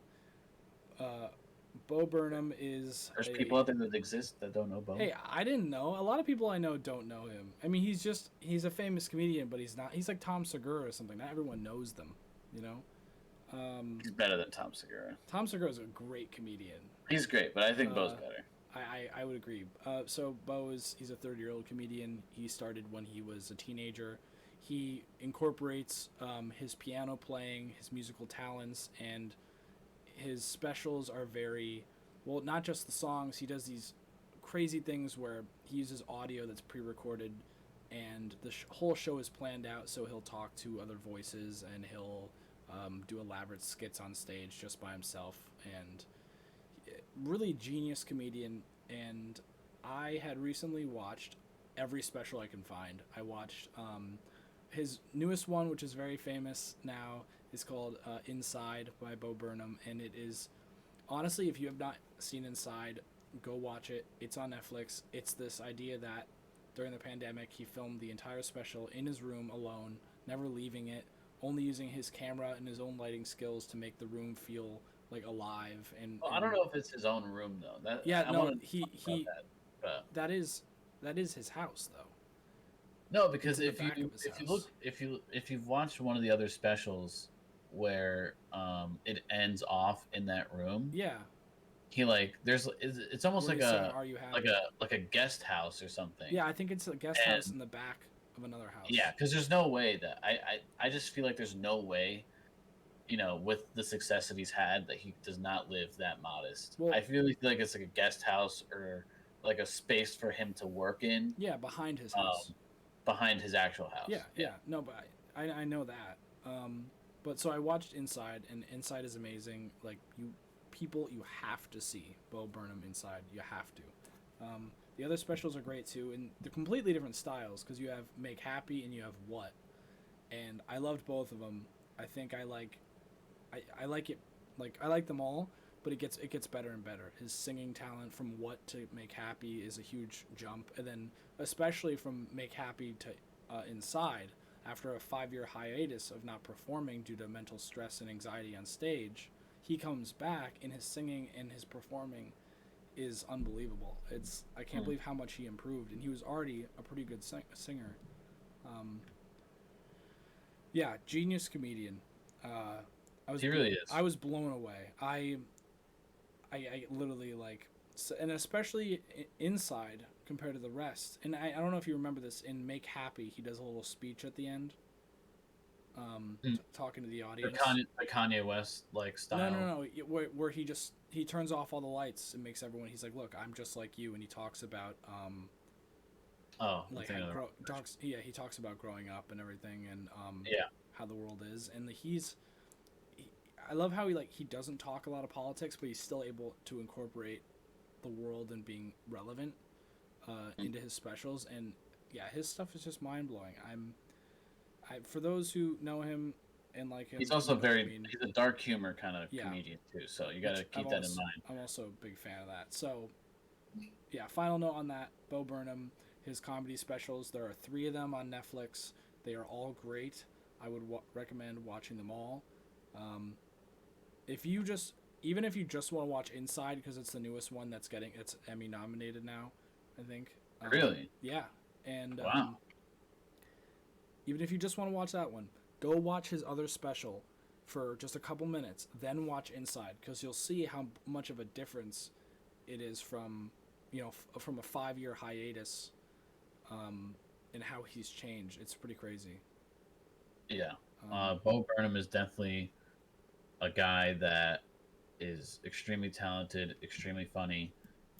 Bo Burnham is.
There's people out there that exist that don't know Bo.
Hey, I didn't know. A lot of people I know don't know him. I mean, he's a famous comedian, but he's not. He's like Tom Segura or something. Not everyone knows them,
He's better than Tom Segura.
Tom Segura is a great comedian.
He's great, but I think Bo's better.
I would agree. So Bo he's a 30-year-old comedian. He started when he was a teenager. He incorporates his piano playing, his musical talents, and his specials are not just the songs. He does these crazy things where he uses audio that's pre-recorded, and the whole show is planned out, so he'll talk to other voices, and he'll do elaborate skits on stage just by himself, and really genius comedian. And I had recently watched every special I can find. I watched his newest one, which is very famous now, is called Inside by Beau Burnham, and it is, honestly, if you have not seen Inside, go watch it. It's on Netflix. It's this idea that during the pandemic, he filmed the entire special in his room alone, never leaving it, only using his camera and his own lighting skills to make the room feel like alive. And
I don't know if it's his own room though.
That is his house though.
No, because if you've watched one of the other specials where it ends off in that room, he it's almost like a guest house or something.
Yeah, I think it's a guest house in the back of another house.
Yeah, because there's no way that I just feel like there's no way, with the success that he's had, that he does not live that modest. Well, I feel like it's like a guest house or like a space for him to work in.
Yeah, behind his house.
Behind his actual house.
Yeah. No, but I know that. But so I watched Inside, and Inside is amazing. Like you have to see Bo Burnham Inside. You have to. The other specials are great too, and they're completely different styles because you have Make Happy and you have What, and I loved both of them. I think I like it, like I like them all, but it gets better and better. His singing talent from What to Make Happy is a huge jump, and then especially from Make Happy to Inside, after a 5-year hiatus of not performing due to mental stress and anxiety on stage, he comes back, and his singing and his performing is unbelievable. I can't believe how much he improved, and he was already a pretty good singer. Yeah, genius comedian.
He really is.
I was blown away. I literally like, and especially Inside compared to the rest. And I don't know if you remember this in Make Happy. He does a little speech at the end, talking to the audience.
The Kanye West like style.
No. Where he turns off all the lights and makes everyone. He's like, "Look, I'm just like you," and he talks about like he talks about growing up and everything, and how the world is, and I love how he doesn't talk a lot of politics, but he's still able to incorporate the world and being relevant into his specials, and yeah, his stuff is just mind blowing. For those who know him and like him,
he's also he's a dark humor kind of comedian too, so you got to keep that in mind.
I'm also a big fan of that. So yeah, final note on that: Bo Burnham, his comedy specials. There are 3 of them on Netflix. They are all great. I would recommend watching them all. Even if you just want to watch Inside because it's the newest one it's Emmy nominated now, I think.
Really?
Yeah, and
wow.
Even if you just want to watch that one, go watch his other special for just a couple minutes, then watch Inside, because you'll see how much of a difference it is from from a 5-year hiatus, and how he's changed. It's pretty crazy.
Yeah, Bo Burnham is definitely a guy that is extremely talented, extremely funny,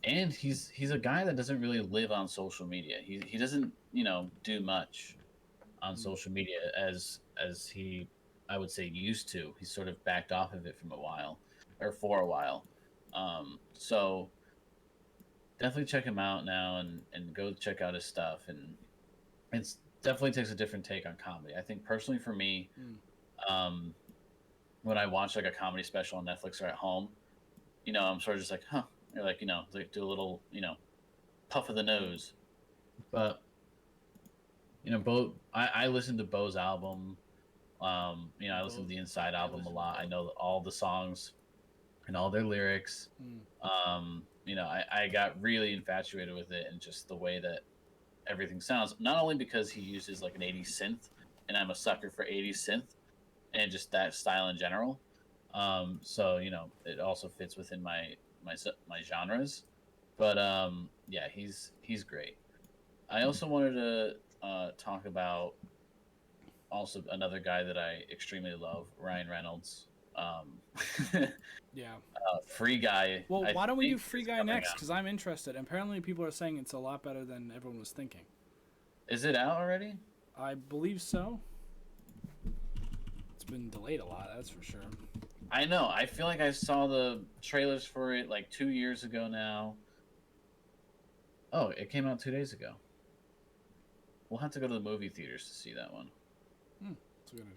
and he's a guy that doesn't really live on social media. He doesn't do much on social media as he, I would say, used to. He's sort of backed off of it for a while. So definitely check him out now and go check out his stuff. And it's definitely takes a different take on comedy. I think personally for me, when I watch like a comedy special on Netflix or at home, I'm sort of just like, huh. Or like, like do a little, puff of the nose. But Bo, I listened to Bo's album. I listened to the Inside album a lot. I know all the songs and all their lyrics. I got really infatuated with it and just the way that everything sounds. Not only because he uses like an 80s synth, and I'm a sucker for 80s synth and just that style in general. So it also fits within my genres. But yeah, he's great. I also wanted to talk about also another guy that I extremely love, Ryan Reynolds.
Yeah.
Free Guy.
Well, why don't we do Free Guy next? Because I'm interested. And apparently, people are saying it's a lot better than everyone was thinking.
Is it out already?
I believe so. It's been delayed a lot, that's for sure.
I know. I feel like I saw the trailers for it like 2 years ago now. Oh, it came out 2 days ago. We'll have to go to the movie theaters to see that one.
That's what we're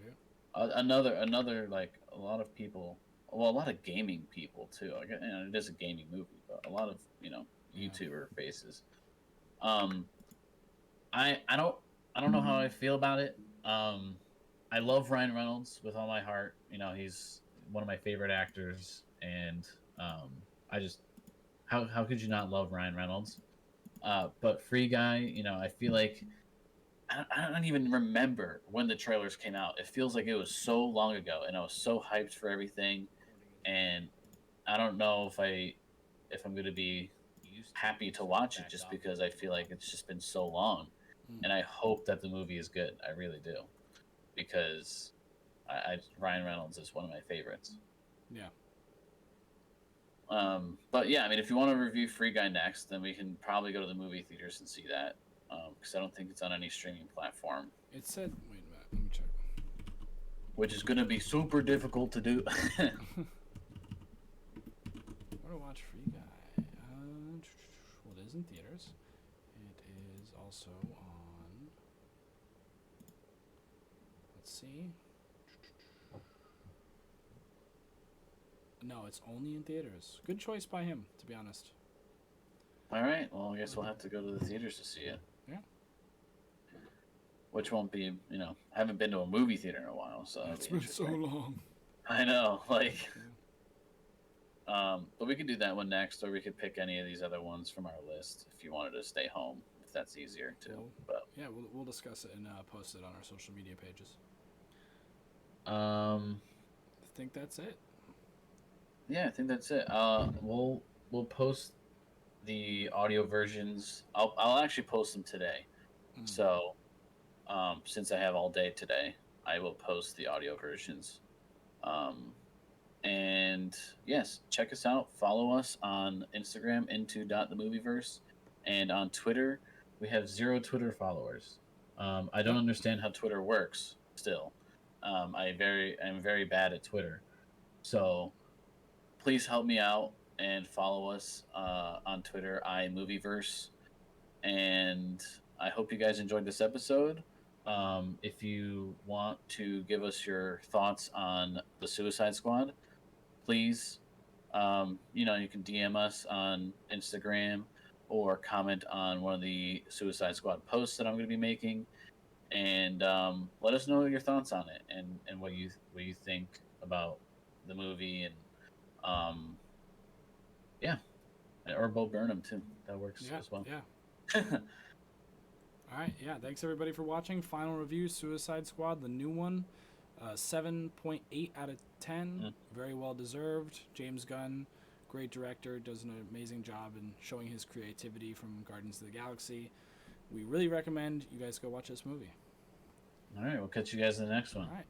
gonna do.
Another like a lot of people. Well, a lot of gaming people too. It is a gaming movie, but a lot of YouTuber faces. I don't know how I feel about it. I love Ryan Reynolds with all my heart. He's one of my favorite actors, and I just how could you not love Ryan Reynolds? But Free Guy, I feel like I don't even remember when the trailers came out. It feels like it was so long ago, and I was so hyped for everything. And I don't know if I'm going to be happy to watch it just because I feel like it's just been so long. And I hope that the movie is good. I really do, because Ryan Reynolds is one of my favorites.
Yeah.
But yeah, I mean, if you want to review Free Guy next, then we can probably go to the movie theaters and see that. Because I don't think it's on any streaming platform.
It said, wait a minute, let me check.
which is going to be super difficult to do.
What to watch for you guys? Well, it is in theaters. It is also on. Let's see. No, it's only in theaters. Good choice by him, to be honest.
All right. Well, I guess we'll have to go to the theaters to see it.
Yeah.
Which won't be, I haven't been to a movie theater in a while, so
It's been so long.
I know, like. But we could do that one next, or we could pick any of these other ones from our list if you wanted to stay home, if that's easier too.
Well,
but
yeah, we'll discuss it and post it on our social media pages.
I
think that's it.
Yeah, I think that's it. We'll post the audio versions. I'll actually post them today. So, since I have all day today, I will post the audio versions. And yes, check us out. Follow us on Instagram, into.themovieverse, and on Twitter. We have 0 Twitter followers. I don't understand how Twitter works still. I'm very bad at Twitter. So please help me out and follow us on Twitter, iMovieverse. And I hope you guys enjoyed this episode. If you want to give us your thoughts on the Suicide Squad, please, you can DM us on Instagram or comment on one of the Suicide Squad posts that I'm going to be making, and let us know your thoughts on it and what you think about the movie, and yeah, or Bo Burnham too. That works as well.
Yeah. All right, yeah. Thanks everybody for watching. Final review: Suicide Squad, the new one. 7.8 out of 10. Very well deserved. James Gunn, great director, does an amazing job in showing his creativity from Guardians of the Galaxy. We really recommend you guys go watch this movie.
All right, we'll catch you guys in the next one.
All right.